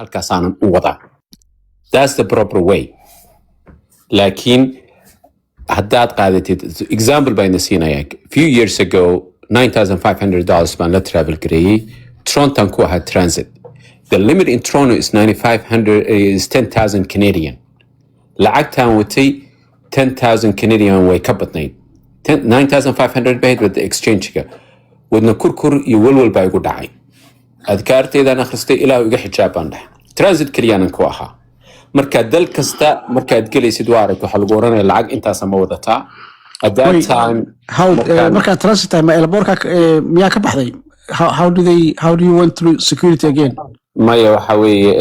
halkaasaanan u wadaa. That's the proper way. Laakiin haddaad qaadatid example baan siinayaa. Few years ago $9,500 baan la travel gareeyay. Toronto ku ahaa transit. The limit in Toronto is 9,500 is 10,000 Canadian. Lacagtaan watay 10,000 Canadian way ka badnayd. 9,500 bayd with the exchange-ga. Wadna kurkur iyo walwal baa igu dhacay. Adkaarteedaan akhristay ilaa iga xijaab baan dhahay. Transit keliyaanan ku ahaa. Marka dal kasta markaad gelaysid waa aragto waxa lagu oranaya lacag intaas ma wadataa. At that time marka transit time airportka miyaa ka baxday? How do you went through security again? Maya waxa weeye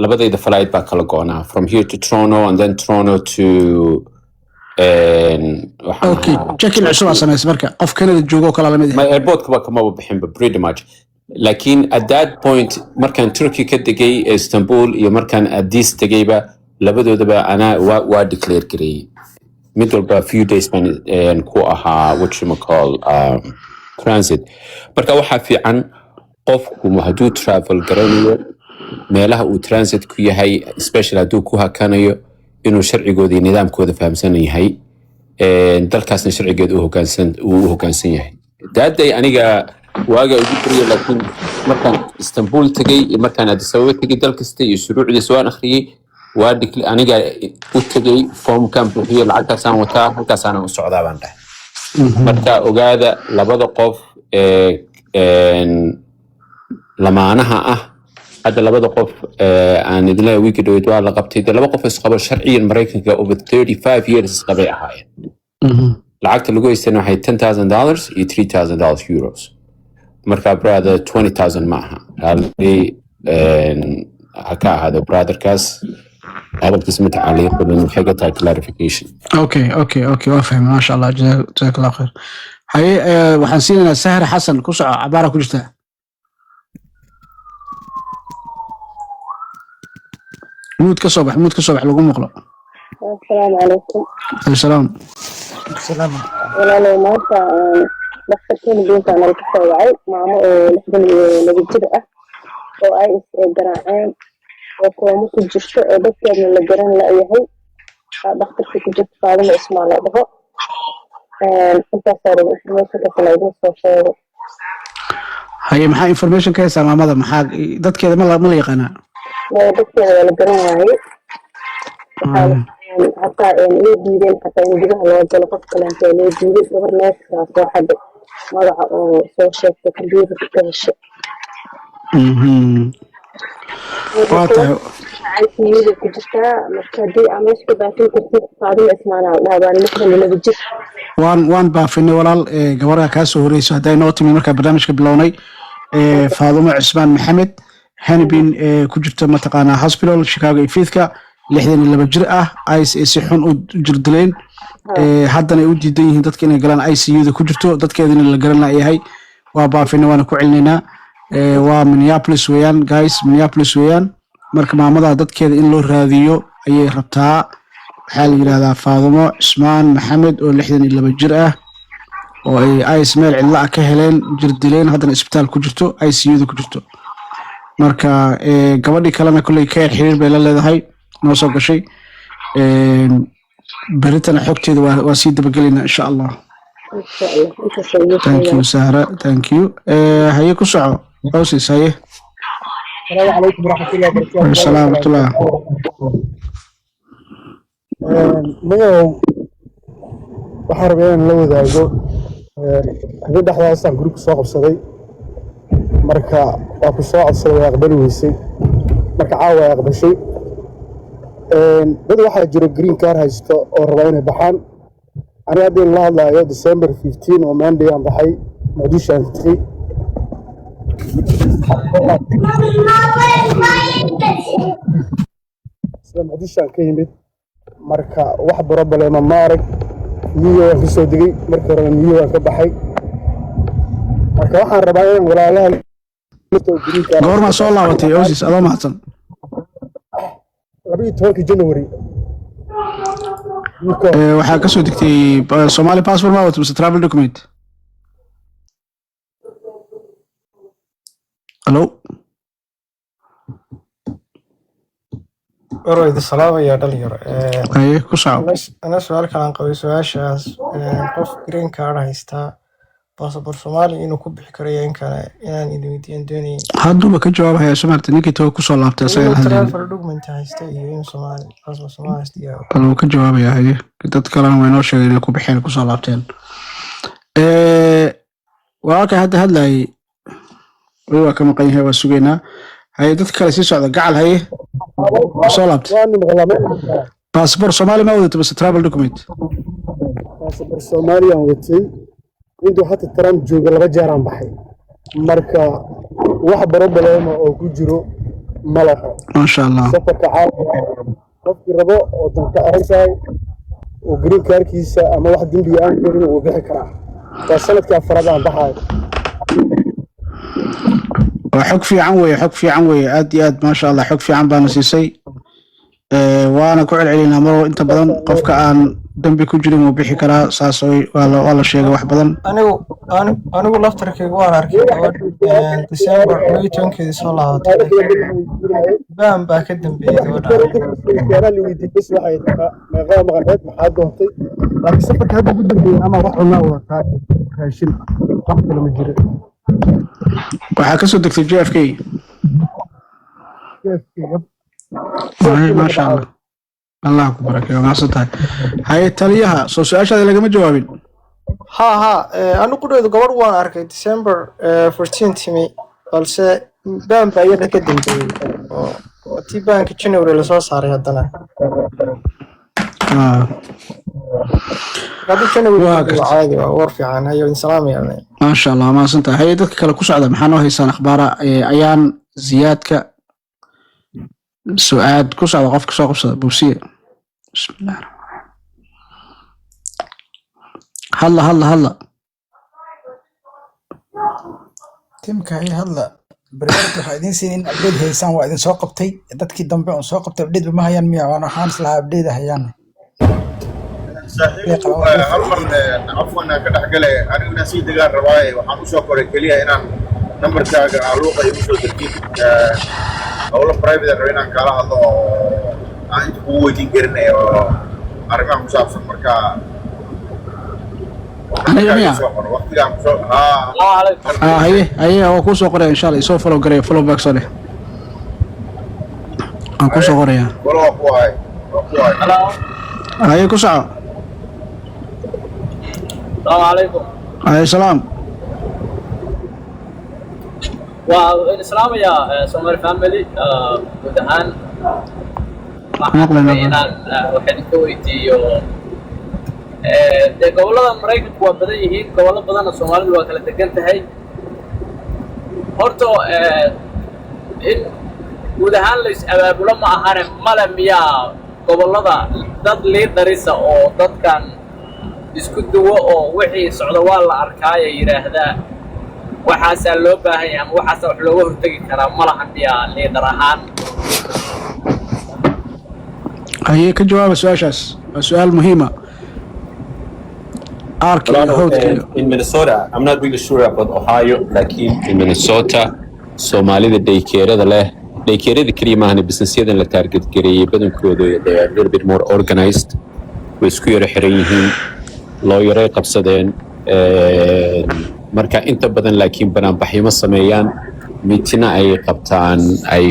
labadayda flight baa kala go'naa from here to Toronto and then Toronto to okay check-in cusub samaysay marka qof Canada joogo kala la mid ah. My airport kama bixin ba pretty much. Lakin at that point markaan Turkey ka degay Istanbul iyo markaan Addis tegayba labadoodaba ana waa declare gareeyay. Mid walba few days baan ku ahaa what you call transit. Marka waxa fiican qofku hadduu travel garanayo meelaha uu transit ku yahay especially hadduu ku hakanayo inuu sharcigooda iyo nidaamkooda fahamsan yahay dalkaasna sharcigeeda uu hoggaansan yahay. Daaday aniga waaga ugu bariyo laakiin markaan Istanbul tagay iyo markaan Addis Ababa tagay dal kasta iyo shuruucdiisa waan akhriyay waa aniga u tagay formkan buuxiyo lacagtaasaan wataa halkaasaan u socdaa baan dhahay. Marka ogaada labada qof lamaanaha ah hadda labada qof aan idinla week dhoweed waa la qabtay laba qof isqabo sharciyan Mareykanka over 35 years isqabay ahaayeen. Lacagta lagu haystana waxay $10,000 iyo $3,000 euros. Marka brother 20,000 ma aha. Haka ahaado brotherkaas hadalkiis ma tacaliiq badan waxay ka tahay clarification. Okay waa fahmay ma sha Allah jazakallahu khair. Haye waxaan siinaynaa Sahra Xasan ku soco cabaara ku jirta. مود كصبح لقوا مقلق. السلام عليكم. السلام. ولا لو ما بختكين بينك أنا الكسوعي مع لحظة نجدة وعايز جراعين وكلامك الجشة بس يعني الجيران لا يهي بختك في جت فاضل اسمه لا ده أنت صار information كسلايدين سوشيال. هاي محا information كيس على ماذا محا ضد كذا ما يقنع. بس يعني الجيران هاي حتى يعني يدين حتى يجيبها لو جل قف كلام تاني يجيب غير ناس واحد ما راح سوشيال كمبيوتر كل شيء. واضح. عايز يجيب كجسة مركزي أمس كباتين كتير صادم اسمعنا لا بان مثل اللي بيجي. وان بافني ولا جوارها كاسو رئيس هداي نوتي من مركز برنامج كبلوني فاطمة عثمان محمد هنبين كجرت متقانا هاسبيتال شيكاغو فيثكا لحدين اللي بجرأة ايس يسحون جردلين هادنا يودي دينه دتك إنه قلنا اي سي يو ذا كجرتو دتك إذن اللي قلنا إيهاي وبافني وانا كوعلنا ومنيابلس ويان جايس منيابلس ويان marka maamada dadkeeda in loo raadiyo ayay rabtaa waxa la yiraahdaa Faadimo Ismaan Maxamed oo 62 jir ah oo ay ismeel cilla ka heleen jir dileen haddana isbitaal ku jirto ICU ku jirto marka gabadhii kalena kulay ka xiriir bay la leedahay noo soo gashay baritana xogteeda waa sii dabagelina insha Allah. Thank you Sahra, thank you. Haye ku soco Osis haye. السلام عليكم ورحمة الله وبركاته. السلام ورحمة الله. ماذا وحربين لو ذاقو هذا حدا أصلا جروب سواق بصدي مركا وأكو سواق بصدي يقبلوا هسي مركا عاوة يقبل شيء هذا واحد جرو جرين كار هايستو أو ربعين بحان أنا أدي الله يوم ديسمبر 15 وماندي عم بحي مديش عن 3 مديشان ka yimid marka wax problem ma arag niyo ka soo digay marka hore niyo ka baxay marka waxaan rabaa in walaalaha goorma soo laabatay Osis adoo mahadsan 12 January waxaa ka soo digtay Somali passport ma wato mise travel document. Hello أرويد السلام يا دلير. haye ku soco أنا سؤال كان قوي سؤال شاس قف جرين كارد هيستا باسبور سومالي إنه كوب حكرية إن كان يعني إنه دوني hadduuba ka jawaabahaya somaarta ninkii tago kusoo laabtay asaga إنه la hadlaynin ترافل دوكمنت هيستا إنه سومالي باسبور سومالي هيستا bal wuu ka jawaabaya haye dad kalena way noo sheegeen inay ku bixeen kusoo laabteen walaalkay hadda hadlayay weli waa ka maqan yahay waa sugaynaa haye dadka kale sii socda gacal haye soo laabtay waan maqlaa baasabor soomaali ma wadato base travel document baasaboor Soomaaliya watay intuu hata Trump jooga 2 jeer aan baxay marka wax problem oo ku jiro malaha maasha allah safarka caafimaad qofkii rabo oo danka aragtay oo green cardkiisa ama wax dambi aan karin uu bixi karaa waa sanadka afraad aan baxay waa xog fiican weeye aad iyo aad maasha allah xog fiican baana siisay waana ku celcelinaa mar inta badan qofka aan dambi ku jirin uu bixi karaa saas waa la sheegay wax badan anigu laftarkayga waan arkay gabadh December 20 soo laabatay baan baa ka dambeeyay gabadha la weydiiyay bas waxay tahay meeqa maqaneed maxaa doontay laakiin safarka hadda ugu dambeeyay ama wax cunaa wadataa raashin wax kale ma jiro waxaa kasoo degtay JFK maasha allah allah ku barakeeyo maasha tahay haye taliyaha soo su-aashaada lagama jawaabin ها أنا قلت قبل وأنا أركي ديسمبر 14 تيمي balse baan baa iyada ka dambeeyay oo tii baanka January la soo saaray haddana قبل January waa caadi waa war fiican ayo salaamay ما شاء الله ما سنت هي dadka kale ku socda maxaan oo haysan akhbaara ayaan ziyaadka su'aad ku socda qofka soo qabsada buusiye bismillah هلا تمك هي هلا برنامج waxaa idin siin in update haysan waa idin soo qabtay dadkii dambe oo soo qabtay update ma hayaan miya waana waxaan islahaa update hayaan عفوا كده حكالي أنا ناسي دقار رواية وحان أشوفه ركليها إنان نمبر تاقر عروقة يمشو تركيب أولا برايفة الروينان كالا هذا أنت قوة تنقرني أرمع مسافر مركا هي هو كوسو قريه ان شاء الله يسوي فولو قريه فولو باك صالح كوسو قريه فولو أخوي هي كوسو السلام عليكم. عليكم السلام. والسلام يا سومر فاميلي ودهان waxaan ka weydiiyo de gobolada Mareykanku waa badan yihiin gobollo badan oo Soomaalidu waa kala degan tahay horto in guud ahaan la is abaabulo ma ahan mala miyaa gobolada dad leedarisa oo dadkan isku duwo oo wixii socdo waa la arkaaya yiraahdaa waxaas loo baahan yahay ama waxaas wax looga hortagi karaa malahan biya leedar ahaan هي كجواب سؤال سؤال مهمة in Minnesota I'm not really sure about Ohio لكن in Minnesota Soomaalida daykeerada leh daykeerada kaliya maahan businessyada la target gareeyay badankooda they are a little bit more organized way isku yara xiran yihiin loo yaray qabsadeen marka inta badan laakiin banaanbaxyo ma sameeyaan miitina ay qabtaan ay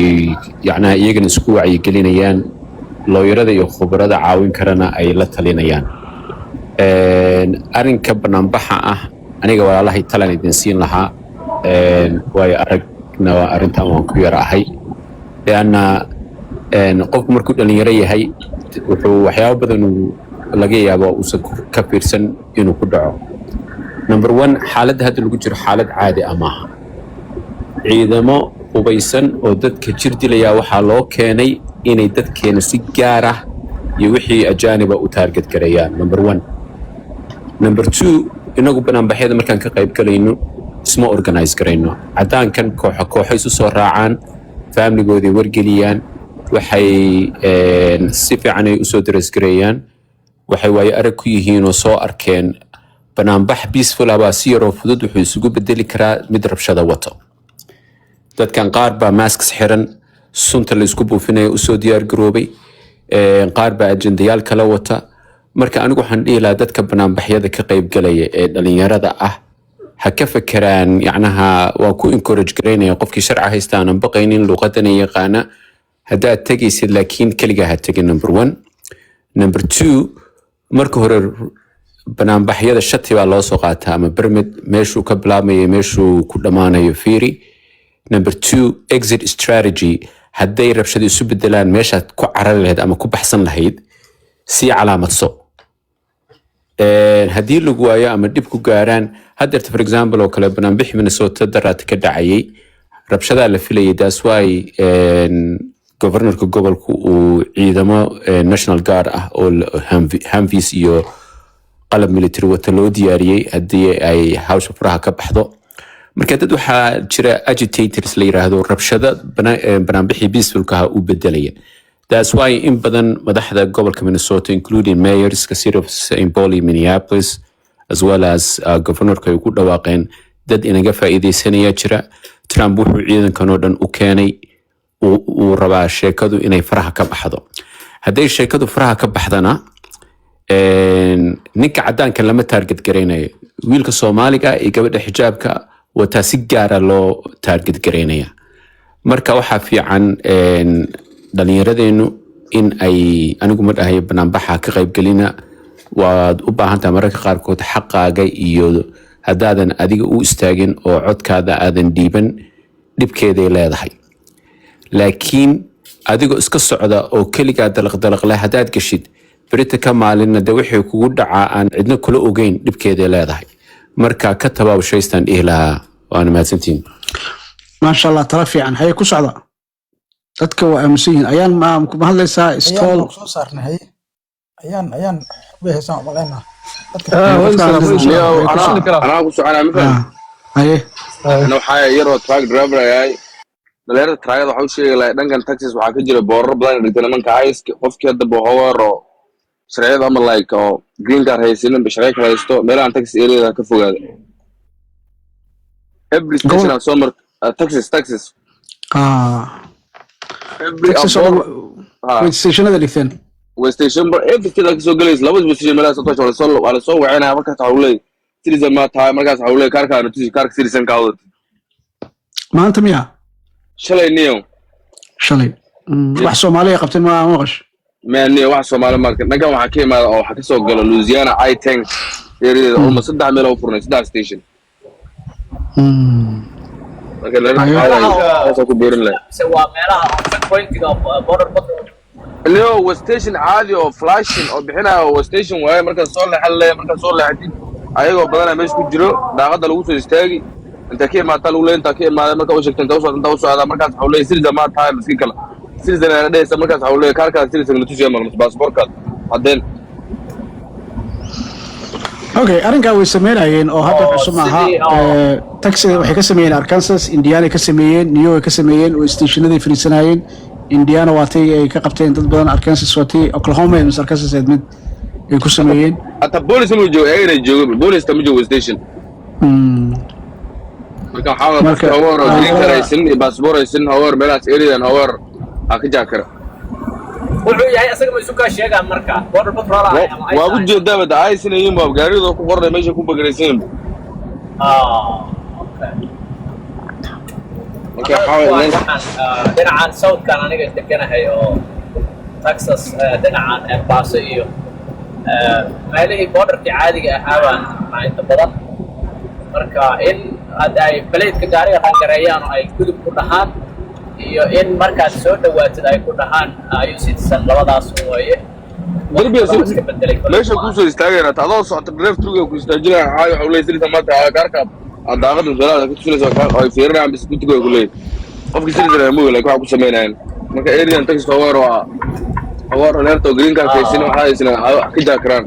yacnaa iyagana isku wacyigelinayaan looyarada iyo khubarada caawin karana ay la talinayaan arrinka banaanbaxa ah aniga walaalahay talan idin siin lahaa waayo aragna waa arrintan waan ku yara ahay leanna qofku markuu dhalinyaro yahay wuxuu waxyaabo badan laga yaabo uusan ka fiirsan inuu ku dhaco number 1 xaaladda hadda lagu jiro xaalad caadi ah maaha ciidamo hubaysan oo dadka jir dilaya waxaa loo keenay inay dadkeena si gaar ah iyo wixii ajaaniba u target gareeyaan number 1 number 2 inagu banaanbaxyada markaan ka qayb galayno isma organize garayno cadaankan kooxo isu soo raacaan familigoodii wargeliyaan waxay si fiican ay u soo daras gareeyaan waxay waayo arag ku yihiin oo soo arkeen banaanbax peaceful ah baa si yaroo fudud wuxuu isugu bedeli karaa mid rabshada wato dadkan qaar baa masks xiran sunta la isku buufinaya u soo diyaar garoobay qaar baa ajendayaal kala wata marka anigu waxaan dhihi lahaa dadka banaanbaxyada ka qaybgalaya ee dhalinyarada ah ha ka fekeraan yacnaha waa ku encourage garaynaya qofkii sharci haysta aanan baqaynin luuqadana yaqaana haddaad tegaysid laakiin keligaa ha tegin number 1 number 2 marka hore banaanbaxyada shati baa loo soo qaataa ama permit meeshuu ka bilaabmayo meeshuu ku dhammaanayo fiiri number 2 exit strategy hadday rabshado isu bedelaan meeshaad ku carari lahayd ama ku baxsan lahayd sii calaamadso haddii lagu waayo ama dhib ku gaaraan haddeerta for example oo kale banaanbixi Minnesota daraad ka dhacayay rabshadaa la filayay that's why governorka gobolku uu ciidamo national guard ah oo Humvees iyo qalab military wata loo diyaariyay haddii ay hawsha faraha ka baxdo marka dad waxaa jira agitators la yiraahdo rabshada banaanbixi peacefulka u bedelaya that's why in badan madaxda gobolka Minnesota including mayors ka city of St. Paul Minneapolis as well as governorka ay ku dhawaaqeen dad inaga faa'iideysanaya jira Trump wuxuu ciidankan oo dhan u keenay uu rabaa sheekadu inay faraha ka baxdo hadday sheekadu faraha ka baxdana ninka cadaanka lama target gareynayo wiilka Soomaaliga iyo gabadha xijaabka wata si gaar ah loo target gareynaya marka waxa fiican dhalinyaradeennu in ay anigu ma dhahay banaanbaxa ka qayb galina waad u baahan tahay mararka qaarkood xaqaaga iyo haddaadan adiga u istaagin oo codkaada aadan dhiiban dhibkeeday leedahay laakiin adigoo iska socda oo keligaa dalaq leh haddaad gashid berita ka maalinna de wixii kugu dhacaa aan cidna kula ogeyn dhibkeeday leedahay marka ka tabaabushaystaan dhihi lahaa waana mahadsantiin maasha allah tala fiican haye ku socda dadka waa aamusan yihiin ayaan ma hadlaysaa iskool soo saarnay ayaan beesan malayna anaa ku soconaa mafaham haye ana waxaa yaroo truck driver ayahay dhalinyarada traagada waxa u sheegi lahaa dhankan Texas waxaa ka jira boorar badan dhigtay nimanka ICE qofkii hadda bohowar oo sharciyada ama like oo green card haysanin bisharci kala haysto meelahan Texas area ka fogaada every station on summer Texas Texas station da dhigteen station bar every kida kasoo galaysa laba station meelaha soo wacayna markaas waxa uu leeyahay citizen ma tahay markaas waxa uu leeyahay kaarka notice kaarka citizen ka wada maanta miya shalay niyo wax Soomaaliya qabteen ma maqash ما نيو واحد سومالي ماركت نكان waxaa ka imaada oo waxa ka soo galo Louisiana I-10 area oo 3 meel oo furnay 3 station marka la raaxo ku biirin leh waa meelaha checkpointiga border patrol leo station caadi oo flashing oo bixinayo station waaye marka soo leexatid ayagoo badan meesha ku jiro daaqada lagu soo istaagi inta ka imaata lagu leeyahay inta ka imaada marka uu sheegtay inta u socda markaas waxa uu leeyahay sida ma tahay miskiin kale سيرزن أنا ده سمركز حوله كاركا سيرزن نتوجه مع باسبور كات بعدين okay arrinka way sameeyeen oo hadda cusub maaha taxi waxay ka sameeyeen Arkansas Indiana ka sameeyeen New York ka sameeyeen oo stationada fariisanayeen Indiana waatay ay ka qabteen dad badan Arkansas waatay Oklahoma iyo Arkansas mid ay ku sameeyeen hata police ma joogo ay joogo police ta ma joogo station marka hawar oo green card aysan iyo baasaboor aysan hawar meelaas area hawar ka jaakara wuxuu yahay asaga ma isu ka sheegaa marka border patrol waa u jeedaa bada ay sinayeen baa gaarido ku qornay meesha ku bagaraysan okay xawaalan dhinacan south kan aniga deganahay oo Texas dhinacan Paso iyo meelihii borderka caadiga ahaa baan inta badan marka in ay baleedka gaariga rangareeyaan oo ay gudub ku dhahaan iyo in markaad soo dhawaatid ay ku dhahaan ayu citizen labadaas weeye darbiga iska bedelay meesha ku soo istaagayna taadoo socota drive through ku istaajinaa waxa uu leeyahay citizen ma tahay gaarka daaqada salaada ku tusinaysa oo fiirnaa bis ku tigo kulay qofka citizen ma wala waxa ku sameeyaan marka area Texas hawar leerto green card kaysin waxa aysan ka jaakaraan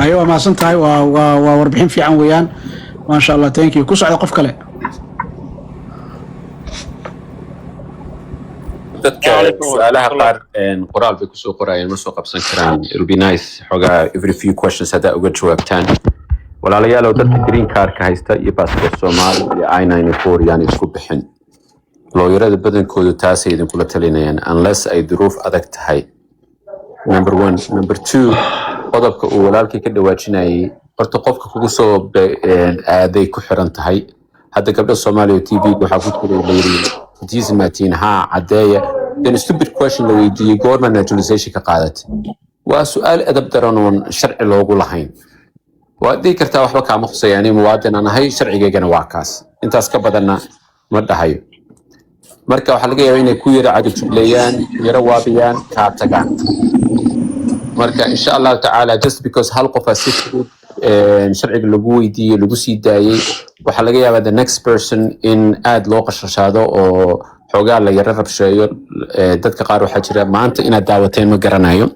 ayo ma san tahay waa warbixin fiican weeyaan ma sha Allah thank you ku socda qof kale dadka su'aalaha qaar qoraal bay kusoo qorayeen ma soo qabsan karaan it will be nice xogaa every few questions hadda uga jawaabtaan walaalayaal oo dadka green cardka haysta iyo passport Soomaali iyo I-94 yani isku bixin looyarada badankoodu taasay idinkula talinayaan unless ay duruuf adag tahay number 1 number 2 qodobka uu walaalkii ka dhawaajinayay horta qofka kugu soo aaday ku xiran tahay hadda gabdha Soomaaliya TV waxa ku jiray leeyahay diismaatiin ha cadeeya then stupid question la weydiiyay goorma naturalization ka qaadatay waa su'aal adab daran oo sharci loogu lahayn waadii kartaa waxba kaama khusayaan muwaadin aan ahay sharcigeygana waa kaas intaas ka badanna ma dhahayo marka waxa laga yaabaa inay ku yara cadajubleeyaan yara waabiyaan ka tagaan marka insha Allah ta'ala just because hal qof asifku sharciga lagu weydiiyay lagu sii daayay waxa laga yaabaa the next person in aad loo qashashado oo xogaa la yara rabsheeyo dadka qaar waxa jira maanta inaad daawateen ma garanayo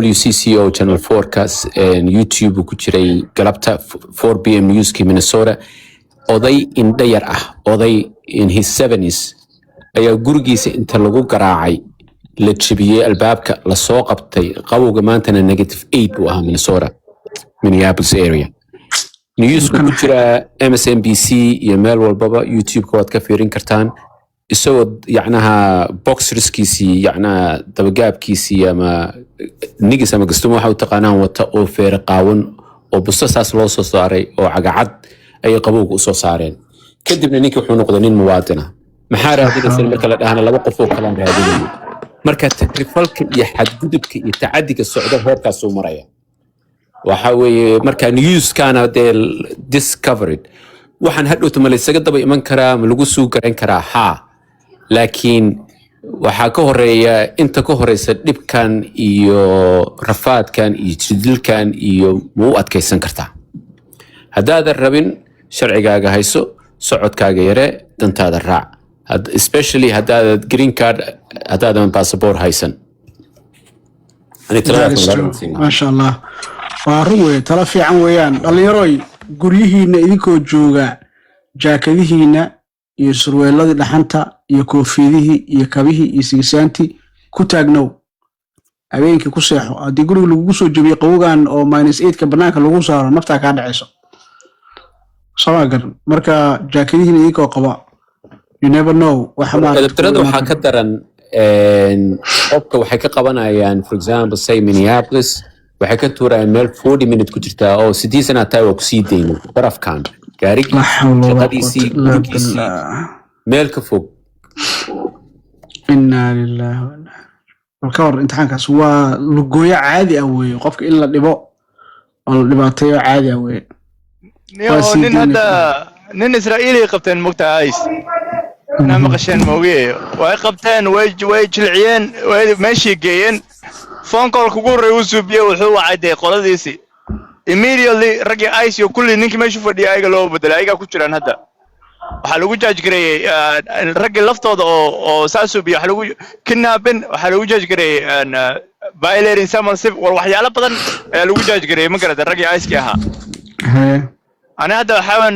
WCCO channel 4 kaas YouTube ku jiray galabta 4 PM newski Minnesota oday indhayar ah oday in his 70s ayaa gurigiisa inta lagu garaacay la jibiyay albaabka la soo qabtay qabowga maantana -8 uu ahaa Minnesota Minneapolis area newsku ku jira MSNBC iyo meel walbaba YouTube-ka waad ka fiirin kartaan isagoo yacnaha boxerskiisii yacnaha dabagaabkiisii ama nigis ama gastumo waxa u taqaanaan wata oo feer qaawan oo bustasaas loo soo saaray oo cagacad ay qabowga u soo saareen kadibna ninkii wuxuu noqday nin muwaadin ah maxaa raadinaysan marka la dhahana laba qof oo kala raadinayo marka takrifalka iyo xadgudubka iyo tacadiga socda heerkaas uu maraya waxa weeye marka newskana dee discovered waxaan hadhowta ma laysaga daba iman karaa ma lagu suu garan karaa haa laakiin waxaa ka horeeya inta ka horeysa dhibkan iyo rafaadkan iyo jidilkan iyo ma u adkaysan kartaa haddaadan rabin sharcigaaga hayso socodkaaga yare dantaada raac especially haddaad green card haddaadan passport haysan maasha allah waa run wey tala fiican weeyaan dhallinyaroy guryihiina idinkoo jooga jaakadihiina iyo surweeladii dhaxanta iyo koofiyadihii iyo kabihii iyo sigisaantii ku taagnow habeenkii ku seexo haddii guriga lagugu soo jebiyo qawogan oo -8ka bannaanka lagu saaro naftaa kaa dhacayso soo garan marka jaakadihiina idinkoo qaba you never know adabtarada waxaa ka daran qofka waxay ka qabanayaan for example say Minneapolis waxay ka tuurayaan meel 40 minutes ku jirtaa oo 8 sana tahay waa ku sii deeyay darafkan gaarigi shaqadiisii gurigiisii meel ka fog inna lillahi wa inna marka hor imtixaankaas waa lugooyo caadi ah weeye qofka in la dhibo oo la dhibaateeyo caadi ah weeye nin hadda nin Israa'iili qabteen mugta ays na maqasheen mooyee way qabteen way jilciyeen way meeshii geeyeen phone call kugu reeyo suubiyo wuxuu wacay qoladiisi immediately ragii ice iyo kulli ninkii meeshu fadhiyay ayaga loo bedelay ayaga ku jiraan hadda waxa lagu judge gareeyay ragii laftooda oo saasuubiyo waxa lagu kidnapping waxa lagu judge gareeyay violating someone civil waxyaalo badan ayaa lagu judge gareeyay ma garad ragii ice ka ahaa ana hadda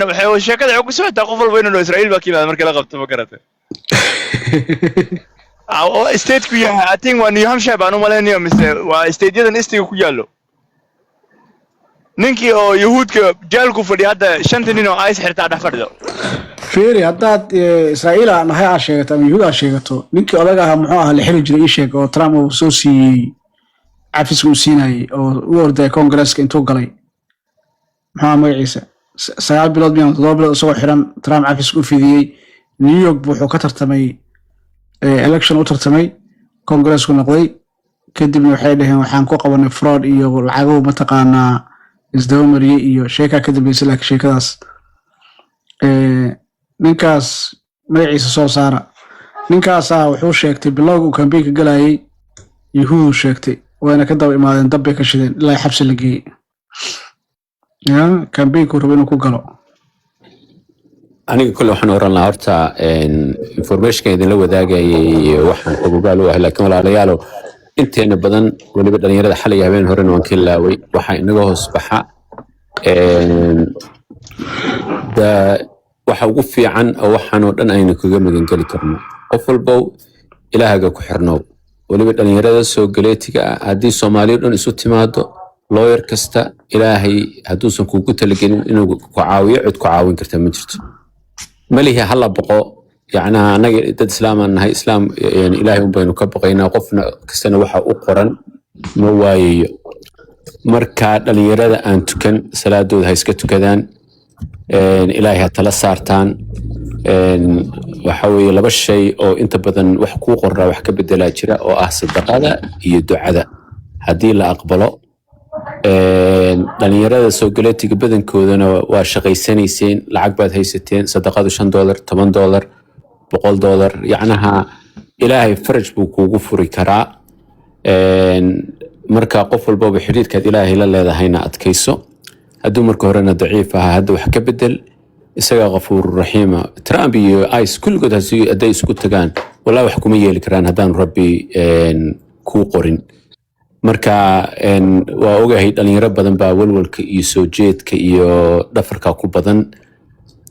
waxay sheekada ugu soo taa qof walba inuu Israa'iil ba kiimaad markii la qabto ma garad state ku yahay I think waa New Hampshire baan u maleynayaa mise waa state-yadan istiga ku yaalo ninkii oo yahuudka jaalku fadhiya hadda 5 nin oo ice xirtaa dhex fadhido fiiri haddaad Israa'iil aan ahay aad sheegato ama yahuud aad sheegato ninkii odaga ahaa muxuu ahaa la xiri jiray ii sheeg oo Trump uu soo siiyey cafis uu siinayay oo u orday Congress-ka intuu galay maxaa magaciisa 9 bilood miyan 7 bilood isagoo xiran Trump cafis u fidiyey New York wuxuu ka tartamay election u tartamay Congress-ku noqday kadibna waxay dhaheen waxaan ku qabanay fraud iyo lacago mataqaanaa isdaba mariyay iyo sheeka ka dambeysay laakiin sheekadaas ninkaas magaciisa soo saara ninkaas wuxuu sheegtay bilowga uu campaign ka galayay yahuud sheegtay waana ka daba imaadeen dab bay ka shideen ilaa xabsi la geeyay campaign-ku rabo inuu ku galo aniga kule waxaan oran lahaa horta information idinla wadaagayay waxaan ogaal u ahay laakiin walaalayaalo inteena badan waliba dhalinyarada xalay habeen hore waan ka laaway waxa inaga hoos baxa waxa ugu fiican oo waxaan oo dhan aynu kaga magan gali karno qof walba ilaahaga ku xirnow waliba dhalinyarada soo galeetiga haddii Soomaaliya dhan isu timaado lawyer kasta ilaahay hadduusan kugu talagelin inuu ku caawiyo cid ku caawin karta ma jirto malihi hala boqo يعني أنا دad إسلام أنها إسلام يعني إلهي بينو كبقينا قفنا كسنا وحا أقرن مواي مركا دليرada aan tukan salaadooda ha iska tukadaan ilaahay ha tala saartaan waxa weeye laba shay oo inta badan wax ku qoraa wax ka bedelaa jira oo ah sadaqada iyo ducada haddii la aqbalo dhalinyarada soo galeetiga badankoodana waa shaqaysanayseen lacag baad haysateen sadaqadu $5 $10 $100 yacnaha ilaahay faraj buu kuugu furi karaa marka qof walbaba xiriirkaad ilaahay la leedahayna adkayso hadduu marka horena daciif ahaa hadda wax ka bedel isaga qafuur raxiima Trump iyo ICE kulligood hadday isku tagaan walaa wax kuma yeeli karaan haddaan rabbi kuu qorin marka waa ogahay dhalinyaro badan baa walwalka iyo soo jeedka iyo dhafarka ku badan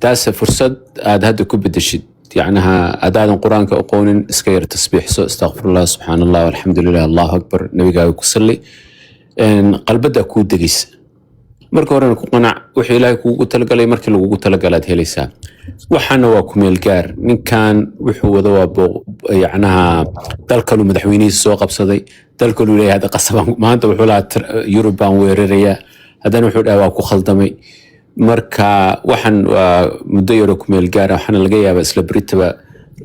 taas fursad aad hadda ku bedeshid يعنيها أداء القرآن كأقون إسكير تسبيح استغفر الله سبحان الله والحمد لله الله أكبر نبي قاوي كسلي إن قلب دا كود دقيس مركو ورنا كقنع وحي لا يكو تلقى مركو لو تلقى لا تهليسا وحنا واكم الجار من كان وحو ذواب يعنيها تلقى مدحويني السوق بصدي تلقى لي هذا قصبا ما أنت وحولا يوروبان ويريريا هذا وحولا واكو خلطمي marka waxaan muddo yaro ku meel gaar ah waxaan laga yaabaa isla britaba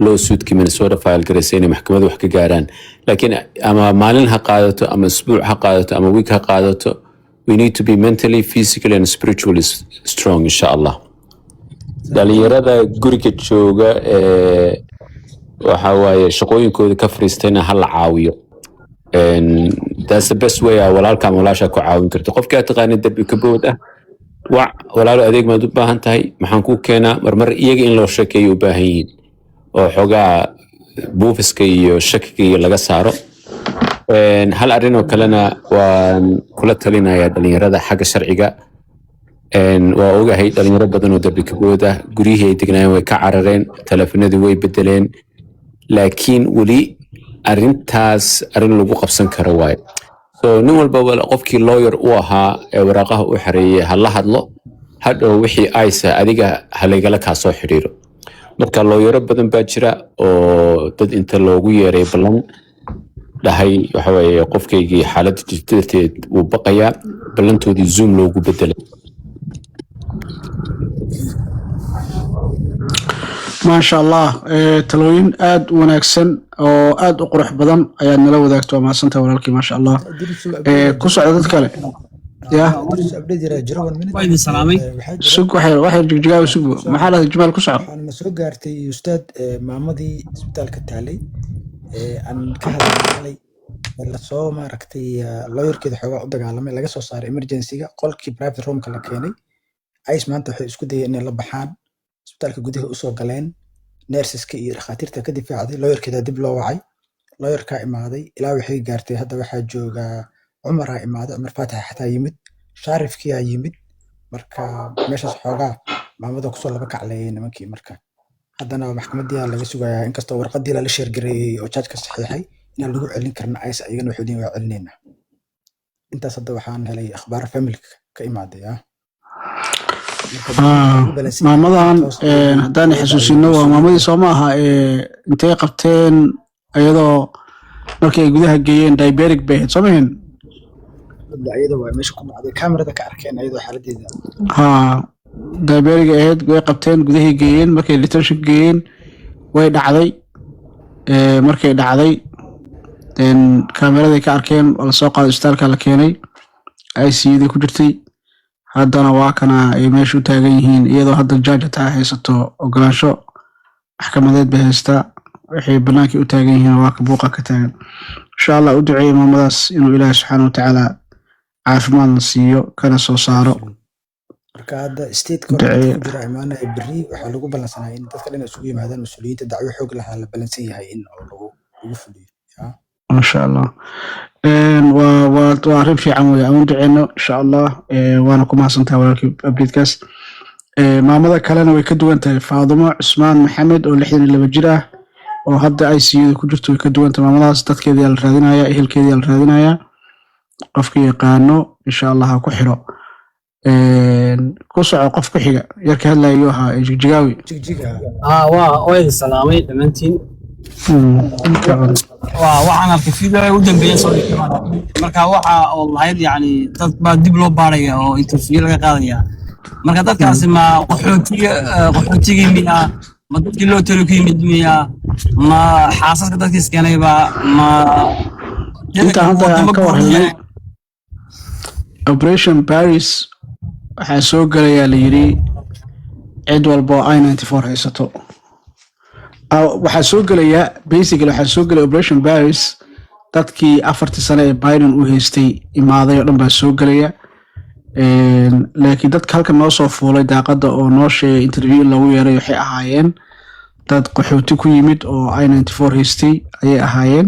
loo suudkii Minnesota file gareysay inay maxkamadda wax ka gaaraan laakiin ama maalin ha qaadato ama isbuuc ha qaadato ama week ha qaadato we need to be mentally physically and spiritually strong insha Allah dhalinyarada guriga jooga waxa waaye shaqooyinkooda ka fariistayna hal caawiyo that's the best way walaalka walaasha ku caawin karto qofka aad taqaanid darbi ka bood ah walaalo adeeg maad u baahan tahay maxaan ku keenaa marmar iyaga in loo sheekeeyo u baahan yihiin oo xogaa buufiska iyo shakiga iyo laga saaro hal arrin oo kalena waan kula talinayaa dhalinyarada xagga sharciga waa ogahay dhalinyaro badan oo darbi kabooda guryihii ay degnaayeen way ka carareen teleefanadii way bedeleen laakiin weli arrintaas arrin lagu qabsan karo waaye so nin walba qofkii lawyer u ahaa ee waraaqaha u xareeyay hala hadlo hadhow wixii aysa adiga haligala ka soo xiriiro marka lawyero badan baa jira oo dad inta loogu yeeray balan dhahay waxa weeye qofkaygii xaaladda jirteed uu baqayaa balantoodii zoom loogu bedelay ما شاء الله تلوين آد وناكسن أو آد أقرح بدن أيان نلو ذاك ما سنت ولكن ما شاء الله كوسو عدد كله يا وايد سلامي سوق واحد جاوي سوق محل الجمال كوسو أنا سوق قارتي أستاذ محمدي سبتال كتالي أن كهذا علي ولا صو ما ركتي لوير كده حوا قدق عالمي لقى صو صار إمرجنسي قال كي برايفت روم كلا كيني عايش ما أنت إسكو دي إن لبحان isbitaalka gudaha u soo galeen nurseska iyo dhakhaatiirta ka difaacday lawyerkeeda dib loo wacay lawyerka imaaday ilaa waxay gaartay hadda waxaa jooga Cumar imaaday Cumar Faatax xataa yimid Sharifkii ayaa yimid marka meeshaas xoogaa maamada ku soo laba kacleeyay nimankii marka haddana maxkamadii laga sugayaa inkastoo warqadii la sheer gareeyay oo judge ka saxiixay in lagu celin karna aysa ayagana wuxuu diin waa celinayna intaas hadda waxaan helay akhbaar family ka imaaday maamadan haddaan xasuusino waa maamadii soo ma aha intay qabteen ayadoo markii ay gudaha geeyeen diabetic bay ahayd soo mahin ayadoo waa meesha ku dhacday kamerada ka arkeen ayadoo xaaladeeda diabetic ahayd way qabteen gudahii geeyeen markay detention geeyeen way dhacday markay dhacday kameraday ka arkeen oo lasoo qaaday isbitaalka la keenay ICU ku jirtay haddana waa kana ay meesha u taagan yihiin iyadoo hadda judge taa haysato ogolaansho maxkamadeed bay haystaa waxay banaankii u taagan yihiin waa ka buuqa ka taagan insha Allah u duceeyo maamadaas inuu Ilaahay subxaanahu wa tacaala caafimaad la siiyo kana soo saaro marka hadda state-ka ku jira imaanaya berri waxaa lagu balansanaa in dadka dhan isugu yimaadaan mas-uuliyiinta dacwo xoog lahaa la balansan yahay in lagu fuliyo ما شاء الله وعارف في عمود عمود عنا إن شاء الله وأنا كمان سنتها ولكن أبريدكاس ماذا كلنا ويكدو أنت فاطمة عثمان محمد واللحين اللي بجراه وهبدأ ICU كجرت ويكدو أنت ماذا ستات كذي الرادنا يا إهل كذي الرادنا يا قفكي قانو إن شاء الله كحرو ku soco qof ku xiga yarka hadlayo ahaa jigjigaawi jigjiga waa idin salaamay dhammaantiin waxaan arkay video u dambeeya soo marka waxa oo lahayd yani dad baa dib loo baaraya oo interview laga qaadaya marka dadkaasi ma qaxootigii miya ma dadkii loo talo ka yimid miya ma xaasaska dadkii iskanayba ma inta hadda aan ka warhelnay Operation Paris waxaa soo galayaa la yiri cid walba oo I-94 haysato waxaa soo galayaa basically waxaa soo galay Operation Paris dadkii 4 sano ee Biden u haystay imaaday oo dhan baa soo galaya laakiin dadka halkan noo soo fuulay daaqada oo noo sheegay interview lagu yeeray waxay ahaayeen dad qaxooti ku yimid oo I-94 haystay ayay ahaayeen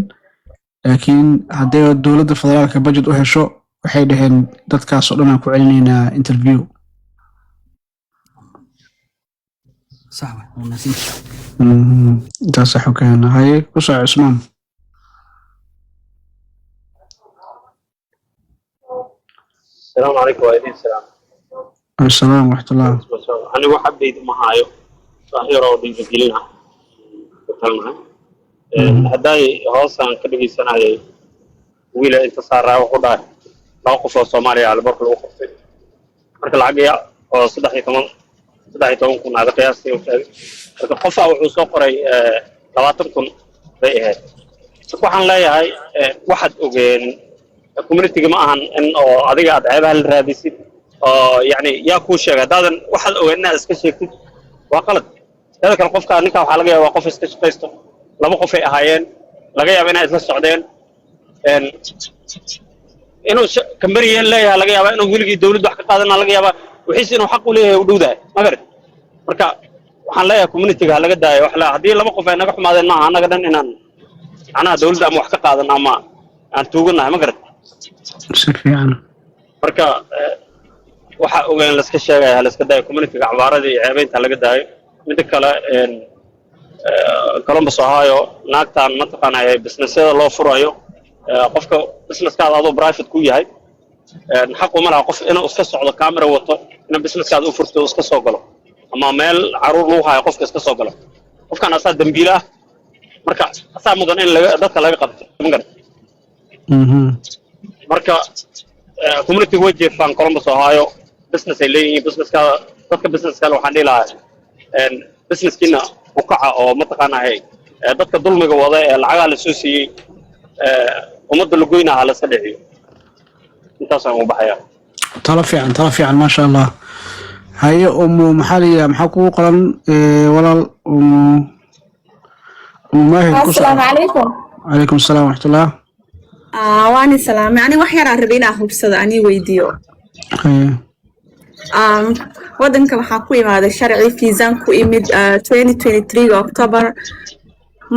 laakiin haddii dowladda federaalka budget u hesho waxay dhaheen dadkaas oo dhan aan ku celinaynaa interview صح وناسين ده صح وكان هاي قصة عثمان السلام عليكم وعليكم السلام. السلام ورحمة الله. أنا واحد بيد مهايو ظاهرة ودين جيلنا بتكلمها. هداي هوسان كده سنة ويلا انتصار وخدا موقف الصومالي على برك الوقف. مرك العقية أو صدق كون هذا قياسي وكذا. القفا وحصو قري تواتر كون بيها. سبحان الله هاي واحد وجين community ما أهان إن أو أديك أدعيها الرئيسي يعني يا كوشة هذا واحد أو الناس كشيء وقلت هذا كان قف كان نكاح حلقة وقف استشفيته لما قف هايين لقيا بينا إثنين السعودين إنه كمبري لا لقيا إنه يقول لك الدولة ده حق هذا لقيا وحس إنه حقه له وجوده ما قرر مركا وحن لا community هلا قد ده وحلا هذه لما قف نكاح ما هذا ما أنا قد إن أنا دولة ده محقق هذا ما أن توقنا ما قرر سفيان مركا waxa ogaan la iska sheegay la iska day community cawaaradii ceebaynta laga daayo mid kale Columbus Ohio naagtaan ma taqaanay businessyada loo furayo qofka businesskaada adoo private ku yahay xaq uma laha qof inuu iska socdo camera wato inuu businesskaada u furto iska soo galo ama meel caruur loo hayo qofka iska soo galo qofkan asaa dambiila marka asaa mudan in dadka laga qabto marka community wajih fan Columbus Ohio business ay leeyihiin businesska dadka businesska waxaan dhilahay business kina u kaca oo ma taqaanahay dadka dulmiga wada ee lacagaha la soo siiyay umada la goynaha la iska dhiciyo intaas aan u baxaya tala fiican ma sha Allah haye maxaliya maxaa ku qoran walaal maahid ku السلام عليكم. عليكم السلام ورحمة الله واني سلام يعني وحير عربينا هبصد أني ويديو ودنك waxaa ku imaaday sharci fiisaan ku imid 2023 October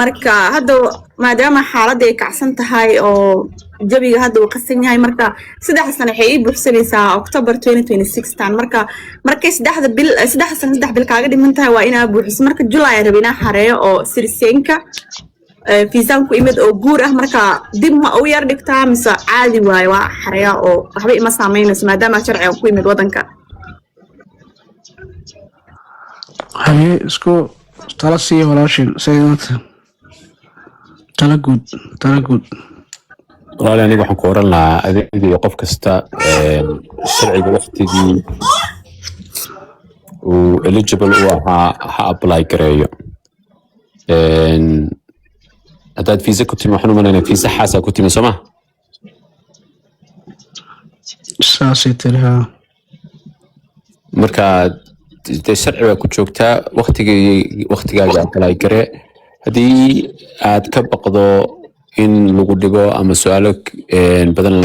marka hadda maadaama xaaladda ay kacsan tahay oo jabiga hadda uu qasan yahay marka 3 sano waxay ii buuxsanaysaa October 2026 tan markay 3 sano bil kaaga dhiman tahay waa inaa buuxiso marka July ay rabinaa xareeyo oo sirseenka fiisaan ku imid oo guur ah marka dib ma u yar dhigtaa mise caadi waayo waa xareeyo oo waxba ima saameynayso maadaama sharci ku imid wadanka haye isku tala sii walaashin sayidanta tala guud walaal aniga waxaan ku oran lahaa adeegyo qof kasta sharciga waqtigii uu eligible u ahaa ha apply gareeyo haddaad fiisa ku timi waxaan u malaynaa fiisa xaasa ku timi soo ma saasay tiri haa marka dee sharci baa ku joogtaa waqtigaaga apply garee haddii aad ka baqdo in lagu dhigo ama su'aalo badan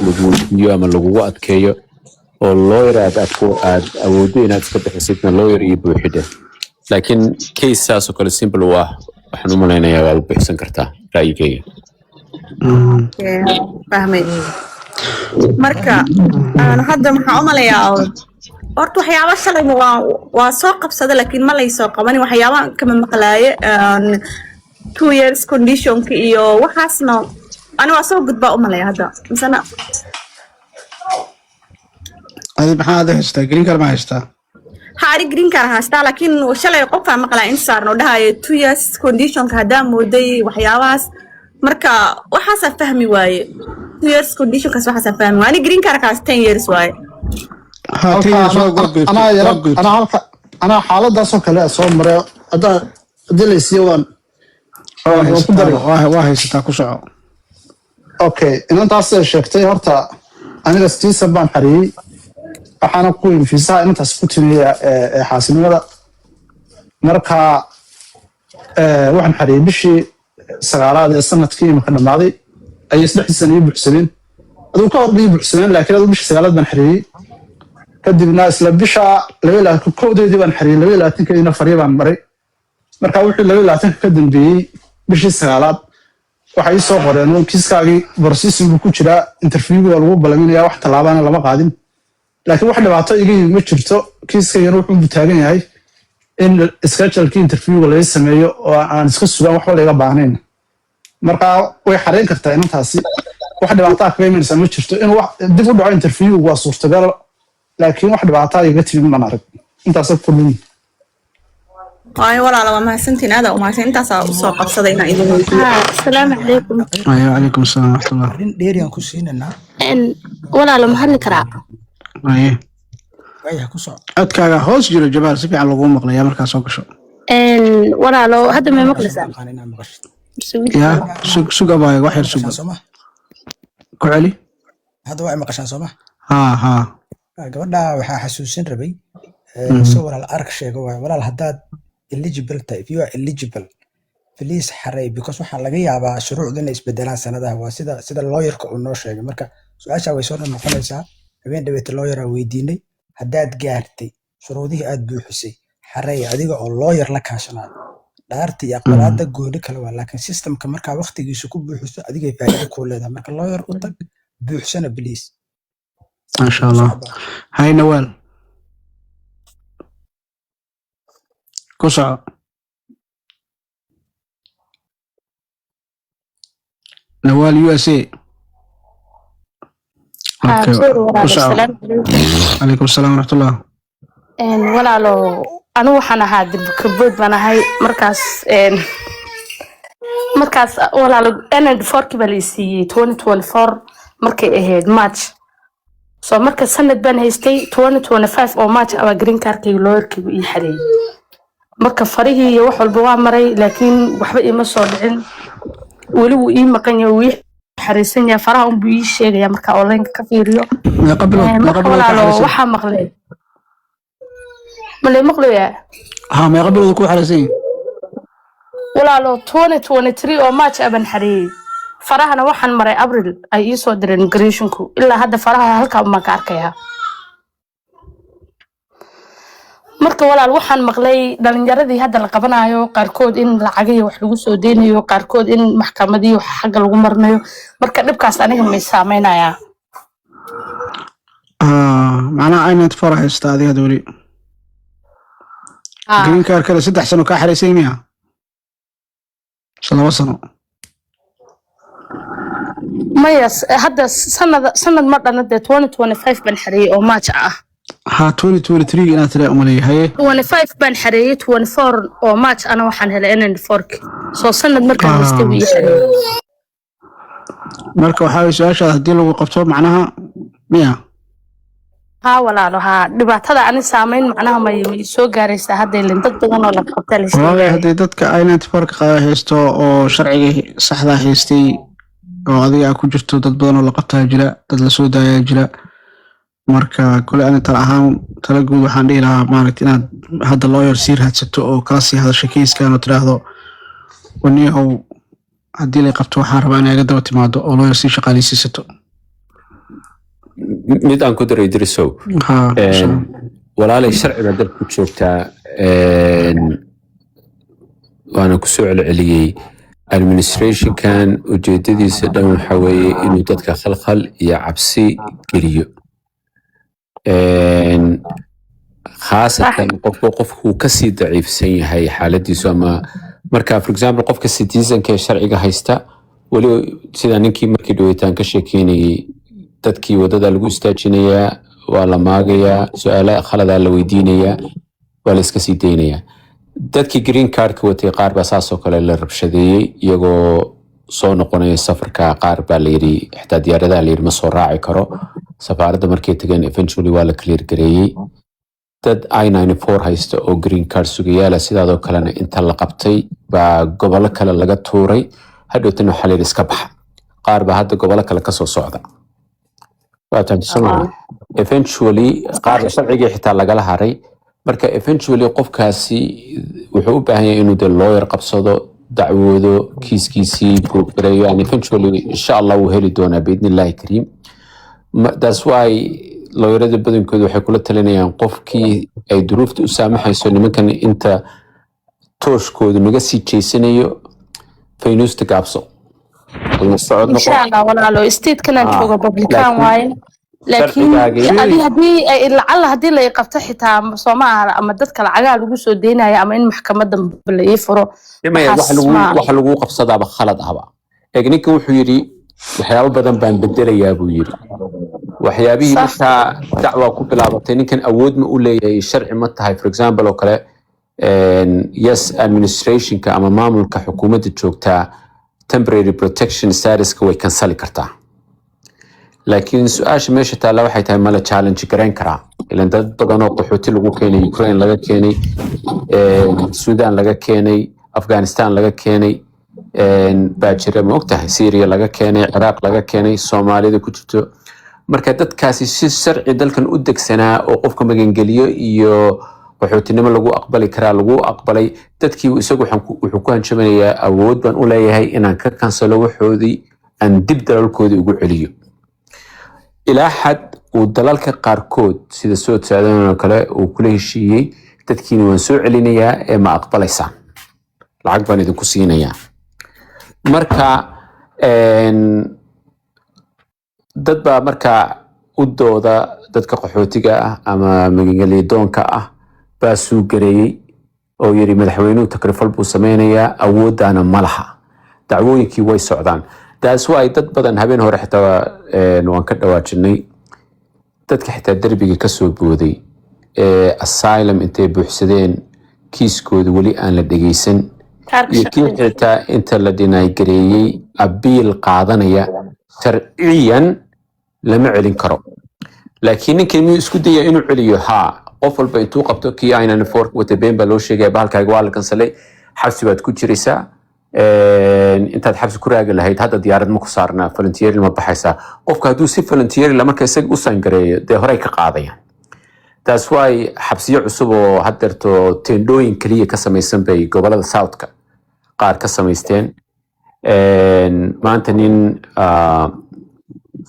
lagu weydiiyo ama lagugu adkeeyo oo lawyer aad awooddo inaad iska bixisidna lawyer iyo buuxide laakiin case saas oo kale simple u ah waxaan u malaynayaa waa u bixsan kartaa ra'yigayga fahmay marka hadda maxaa u malayaa horta waxyaabo shalay waa soo qabsada laakiin ma laysoo qabanin waxyaabo kama maqlaaye 2 years conditionka iyo waxaasna ani waa soo gudbaa u malaya hadda misana هذه محاد هستا جرين كار ما هستا هاري جرين كار هاستا لكن وشلay qofka maqla in saarno dhahay 2 years condition ka hada mooday waxyaabaas marka waxaas fahmi waaye 2 years condition kaas waxaas fahmi waaye green card kaas 10 years waaye أنا حالة ده سو كلا سو مرة هذا دل يسيوان واحد ستاكوشة أوكي إن أنت أصلا شكتي هرتا أنا لستي سبان حري أحنا كل في ساعة أنت سكوتني حاسمي هذا مركا واحد حري بشي سعرات السنة كي مكان الماضي أي سلاح السنة بحسنين هذا كار بحسنين لكن هذا بشي سعرات بن حري كدب الناس لبشة لولا كودي دي بن حري لولا تنكينا فريبا مري مركا وحي لولا تنكدن بي بشي سعرات waxay soo qoreen oo kiiskaagi processing ku jira interview lagu balamiyaa wax talaabana lama qaadin laakiin wax dhibaato iga ma jirto kiiskayna wuxuu taagan yahay in schedule-kii interview la sameeyo oo aan iska sugan wax laga baahnayn marka way xareen kartaa intaasi wax dhibaato ah kaymaysa ma jirto in wax dib u dhaco interview waa suurtagal laakiin wax dhibaato iga timi ma arag intaas kulmin ay walaalo ma santiin aad oo ma santaas soo qabsadayna idin assalaamu calaykum calaykum asalaam wa rahmatullah dheeriyaan ku siinana walaalo ma hadli karaa waya ku soo adkaaga hoos jiro jabaal si fiican lagu maqlayaa markaa soo gasho walaalo hadda ma maqlaysaa ya sugabay wax yar sug ku celi hadda waa maqashaan Soomaa ha gabadha waxa xasuusin rabay soo walaal ark sheego walaal haddaad eligible tahay if you are eligible please xaray because waxa laga yaabaa shuruucda inay isbedelaan sanadaha waa sida lawyer-ka uu noo sheegay marka su'aasha way soo noqonaysaa habeen dhaweeyta lawyer-a weydiinay haddaad gaartay shuruudihii aad buuxisay xaray adiga oo lawyer la kaashanayo dhaartii iyo aqbalaadda gooni kale waa laakiin systemka markaa waqtigiisu ku buuxiso adiga faa'iido ku leedahay marka lawyer u tag buuxsana please ma sha Allah hay Nawal كوسع نوال يو اس اي عليكم السلام ورحمة الله walaalo anigu waxaan ahaa dibkabood baan ahay markaas walaalo NN4 baa la siiyay 2024 markay ahayd March soo marka sanad baan haystay 2025 oo March aba green card-kii lawyer-kii ii xareeyay marka farihii iyo wax walba waa maray laakiin waxba ima soo dhicin wali uu ii maqan yahay wii xariisan yahay faraha uu ii sheegaya marka online ka fiiriyo waxa maqlay malay maqlaya ma qablo ku xariisan walaalo 2023 oo March aban xareeyay farahana waxaan maray April ay ii soo direen immigration-ku ilaa hadda faraha halka ma ka arkaya marka walaal waxaan maqlay dhalinyaradii hadda la qabanayo qaarkood in lacagayo wax lagu soo deynayo qaarkood in maxkamadii wax xaq lagu marnayo marka dhibkaas aniga ma saameynaya macna aynad farahaysta adiga dawli green card kale 3 sano ka xariisay miya 2 sano mayas hadda sanad ma dhanade 2025 ban xareeyay oo March ah ها 2023 أنا ترى أملي هاي 25 بان حرية 24 أو ماتش أنا وحن هلا أنا الفورك سو سنة مركز مستوي حرية مركز وحاول سؤال هدي له وقفته معناها 100 ها ولا له ها دبعت هذا أنا سامين معناها ما يسوق جاريسة هذا اللي ضد بدنا ولا قبتله والله هدي ضدك أين تفرق هيستو أو شرعي صح ذا هيستي أو هذه أكون جرتو ضد بدنا ولا قبتها جلاء ضد السوداء جلاء marka kule aan tar ahaan tala guud waxaan dhihi lahaa maaragtay inaad hadda lawyer sii raadsato oo kala sii hadasho kiiskan oo tiraahdo waniyahow haddii la qabto waxaan rabaa inay iga daba timaado oo lawyer sii shaqaaleysiisato mid aan ku daray dirisow walaalay sharciga dalku joogtaa waana ku soo celceliyey administration-kan ujeedadiisa dhan waxa weeye inuu dadka khalkhal iyo cabsi geliyo khaasatan qofku kasii daciifsan yahay xaaladiisu ama marka for example qofka citizenka sharciga haysta wali sida ninkii markii dhaweetaan ka sheekeynayay dadkii wadada lagu istaajinayaa waa la maagayaa su-aala khaladaa la weydiinayaa waa la iska sii daynayaa dadkii green cardka watay qaar baa saasoo kale la rabshadeeyey iyagoo soo noqonaya safarka qaar baa layidhi xitaa diyaaradaha layidhi ma soo raaci karo safaaradda markay tageen eventually waa la clear gareeyey dad I-94 haysta oo green card sugayaala sidaadoo kalena inta la qabtay baa gobollo kale laga tuuray hadhowtana waxaa layidhi iska baxa qaar baa hadda gobollo kale kasoo socda eventually qaar sharcigii xitaa lagala haray marka eventually qofkaasi wuxuu u baahan yahay inuu de lawyer qabsado dacwoodo kiiskiisii buugareeyo and eventually insha allah wuu heli doonaa biidnillahi kariim that's why lawyerada badankooda waxay kula talinayaan qofkii ay duruufta u saamaxayso nimankan inta tooshkooda naga sii jeysanayo faynuusta gaabso insha allah walaalo statekanaan jooga publican waaye laakiin lacalla haddii la qabto xitaa soo ma aha ama dadka lacagaa lagu soo deynayo ama in maxkamadda la ii furo waxa lagu qabsadaaba khalad ahba eeg ninkan wuxuu yidhi waxyaabo badan baan bedelayaa buu yidhi waxyaabihii markaa dacwa ku bilaabatay ninkan awood ma u leeyahay sharci ma tahay for example oo kale yes administrationka ama maamulka xukuumadda joogtaa temporary protection statuska way kansali kartaa laakiin su-aasha meesha taalla waxay tahay mala challenge garayn karaa ilan dad badan oo qaxooti lagu keenay Ukraine laga keenay Sudan laga keenay Afghanistan laga keenay baa jira ma ogtahay Syria laga keenay Iraq laga keenay Soomaalida ku jirto marka dadkaasi si sharci dalkan u degsanaa oo qofka magangeliyo iyo qaxootinimo lagu aqbali karaa lagu aqbalay dadkii isagu wuxuu ku hanjabanayaa awood baan u leeyahay inaan ka kansalo waxoodii aan dib dalalkoodii ugu celiyo ilaa xad uu dalalka qaarkood sida soo saadan oo kale uu kula heshiiyey dadkiina waan soo celinayaa ee ma aqbalaysaan lacag baan idinku siinayaa marka dad baa markaa u dooda dadka qaxootiga ah ama magangeliyadoonka ah baa suu gareeyey oo yidhi madaxweynuhu takrifal buu sameynayaa awooddaana ma laha dacwooyinkii way socdaan taas waa dad badan habeen hore xitaa waan ka dhawaajinay dadka xitaa derbiga ka soo booday asylum intay buuxsadeen kiiskooda weli aan la dhegeysan iyo kii xitaa inta la dhinay gareeyey abiil qaadanaya sharciyan lama celin karo laakiin ninkii miyuu isku daya inuu celiyo haa qof walba intuu qabto kii I-94 wata been baa loo sheegaya bahalkaaga waa la kansalay xabsi baad ku jiraysaa intaad xabsi ku raagi lahayd hadda diyaarad ma ku saarnaa volunteer ma baxaysaa qofka hadduu si volunteer la marka isaga u sangareeyo dee horey ka qaadayaan taas waay xabsiyo cusub oo haddeerto teendhooyin keliya ka samaysan bay gobolada southka qaar ka samaysteen maanta nin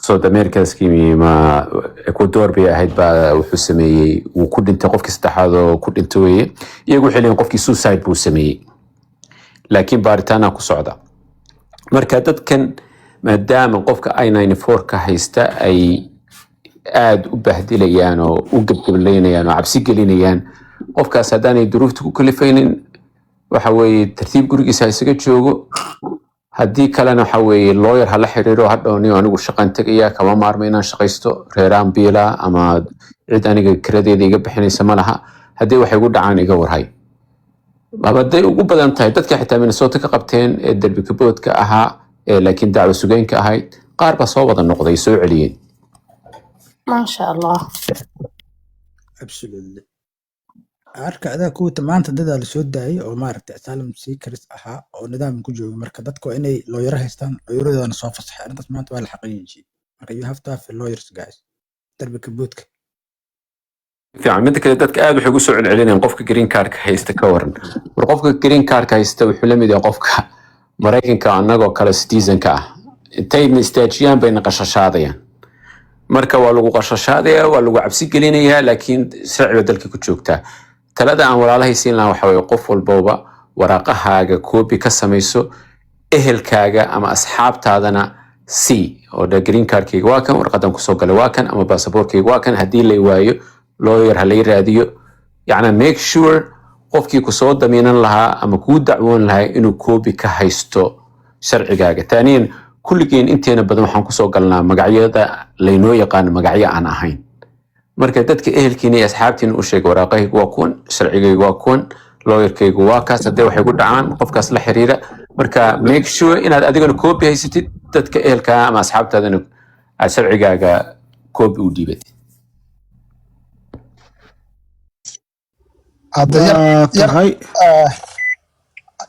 South Americaski ma Ecuador bay ahayd baa wuxuu sameeyey wuu ku dhintay qofkii saddexaad oo ku dhintay weeye iyagu waxay leeyihiin qofkii suicide buu sameeyey laakiin baaritaana ku socda marka dadkan maadaama qofka I-94 ka haysta ay aad u bahdilayaan oo u gabgablaynayaan oo cabsi gelinayaan qofkaas haddaanay duruufta ku kalifaynin waxa weeye tartiib gurigiisa isaga joogo haddii kalena waxa weeye lawyer hala xiriiro hadhowni anigu shaqan tegaya kama maarmo inaan shaqaysto reeraan biila ama cid aniga kiradeeda iga bixinaysa ma laha haddii waxay ugu dhacaan iga warhay haday ugu badan tahay dadka xitaa Minnesota ka qabteen ee derbi kaboodka ahaa laakiin dacwo sugeynka ahayd qaar baa soo wada noqday soo celiyeen maasha allah absolutely arka adaa kuwata maanta dadaa la soo daayay oo maaragtay asylum seekers ahaa oo nidaam ku jooga marka dadku waa inay lawyer haystaan lawyeradana soo fasaxay arrintaas maanta waa la xaqiijiyay marka you have to have lawyers guys derbi kaboodka fiican mid kale dadka aad waxay ugu soo celcelinayaan qofka green cardka haysta ka waran war qofka green cardka haysta wuxuu la mid yahay qofka Mareykanka annagoo kale citizenka ah intay istaajiyaan bay naqashadaadayaan marka waa lagu qashashaadayaa waa lagu cabsi gelinayaa laakiin sharciga dalka ku joogtaa talada aan walaalahay siin lahaa waxa weeye qof walbaba waraaqahaaga koobi ka samayso ehelkaaga ama asxaabtaadana si oo green cardkayga waa kan warqadan kusoo galay waa kan ama baasaboorkayga waa kan haddii la waayo lawyer ha la raadiyo yacni make sure qofkii ku soo damiinan lahaa ama kuu dacwoon lahaa inuu koobi ka haysto sharcigaaga taaniyan kulligeen inteena badan waxaan kusoo galnaa magacyada laynoo yaqaan magacyo aan ahayn marka dadka ehelkiina iyo asxaabtiina u sheeg waraaqahaygu waa kuwan sharcigaygu waa kuwan lawyerkaygu waa kaas haddee waxay ku dhacaan qofkaas la xiriira marka make sure inaad adigana koobi haysatid dadka ehelkaa ama asxaabtaadana aad sharcigaaga koobi u dhiibatid hadda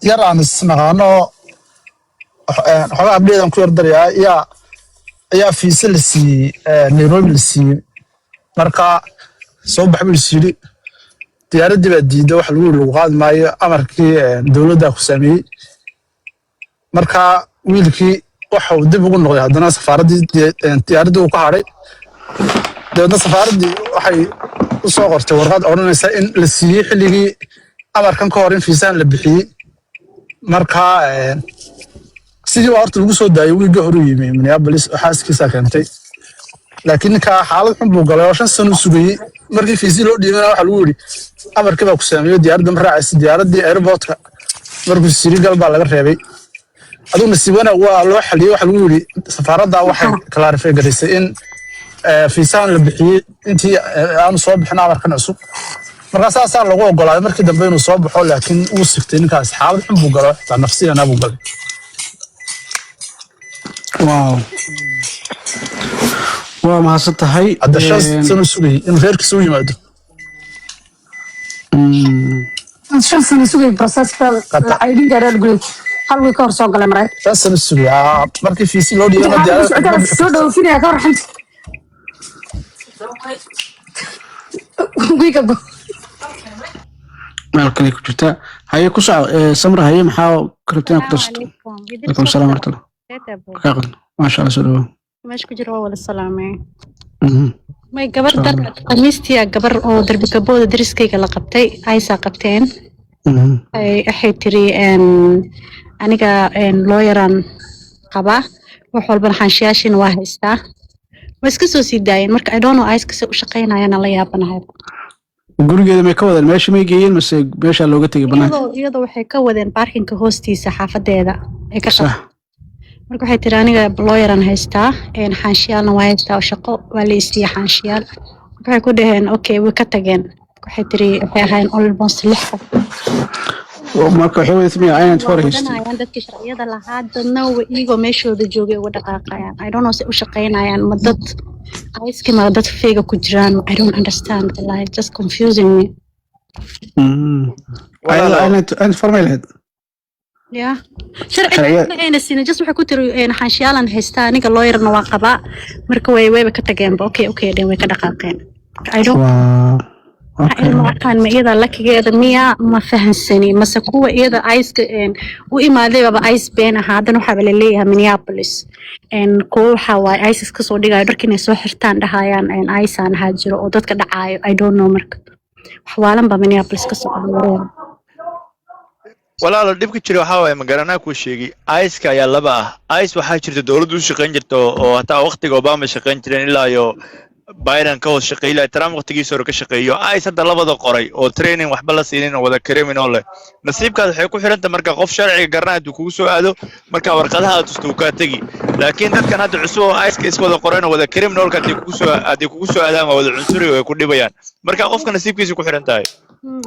yar aan isnaqaano xogaa abdheedan ku yardarayaa ayaa fiise la siiyey nairobi la siiyey marka soo bax buu isyidhi diyaaraddii baa diidda wax lagu qaadi maayo amarkii dowladdaa ku sameeyey marka wiilkii waxau dib ugu noqday haddana safaaraddii diyaaraddii uu ka hadhay dabeedna safaaraddii waxay u soo qortay warqad odhanaysa in la siiyey xilligii amarkan ka hor in fiisahan la bixiyey marka sidii baa horta lagu soo daayay wiilga horu yimi minneapolis oo xaaskiisaa keentay laakiin ninkaa xaalad xun buu galay oo 5 sano sugayey markii fiisi loo dhiibana waxa lagu yidhi amarkii baa ku saameeyo diyaaradda ma raacaysa diyaaraddii airportka markuu sirigal baa laga reebay aduu nasiibana waa loo xaliyey waxa lagu yidhi safaaradda waxay clarify garaysay in fiisahan la bixiyey intii aanu soo bixin amarkan cusub markaa saasaa lagu ogolaaday markii dambe inuu soo baxo laakiin uu sigtay ninkaas xaalad xun buu galo xitaa nafsiyana buu galay واو وما هستهاي هذا الشخص سنسوي إنه غير كسوي ماده الشخص سنسوي بروسس العيدين قرر قلت هل ويكور سوق المرأة شخص سنسوي مركي في سي لودي أنا ديال سودو فيني أكور حنت ويكبو مالكلي كجتا هاي كسع سمرة هاي محاو كرتين كدست عليكم السلام ورحمة الله ما شاء الله سلوه ماشي كجرا ولا السلامة ما قبر در قميستي قبر أو درب كبود درسكي كلا قبتي عايزة قبتين أي أحيتري أنا كان لويران قبا وحول بنحنشياشين واهستا بس كسو سيداين مرك I don't know عايز كسو شقينا أنا لا يابنا هاي gurigeeda may ka wadeen meesha may geeyeen mase meesha looga tagay banaanka iyadoo waxay ka wadeen parkinka hoostiisa xaafadeeda ay ka shaqo marka waxay tiri aniga lawyeran haystaa xaanshiyaalna waa haystaa shaqo waa la isiiya xaanshiyaal waxay ku dhaheen okay way ka tageen waxay tiri waxay ahaayeen almost 6 qof marka waxay wada sameeyaan ayaan forest dadka sharciyada lahaa dadna iyagoo meeshooda joogay uga dhaqaaqayaan I don't know si u shaqeynayaan ma dad ice ma dad feega ku jiraan I don't understand like just confusing me ayaan formal head yeah sharciga ayna sina just waxay ku tiri xanshiyaalan haystaa aniga lawyerna waa qabaa marka wayba ka tageen okay dhan way ka dhaqaaqeen I don't waxaan ma iyada lakigeeda miya ma fahansani mase kuwa iyada ice u imaaday baba ice been ahaa haddana waxaa la leeyahay Minneapolis kuwa waxa waay ice ka soo dhigayo dharka inay soo xirtaan dhahayaan ice aan ahaa jiro oo dadka dhacaayo I don't know marka waxwaalan ba Minneapolis ka soo arooreen walaalo dhibka jira waxa waay magaranaa ku sheegay ice-ka ayaa laba ah ice waxaa jirta dawladdu u shaqeyn jirto oo hataa waqtiga Obama shaqeyn jireen ilaa iyo Biden ka hoos shaqeeyay Trump waqtigiisa hore ka shaqeeyo ice hadda labada qoray oo training waxba la siinin oo wada criminal leh nasiibkaas waxay ku xirantahay marka qof sharciga garanaa inuu kugu soo aado marka warqadaha aad tusto ka tagi laakiin dadkan hadda cusub oo ice-ka isku wada qoreen wada criminal ka kugu soo aadaan wada cunsuri way ku dhibayaan marka qofka nasiibkiisa ku xirantahay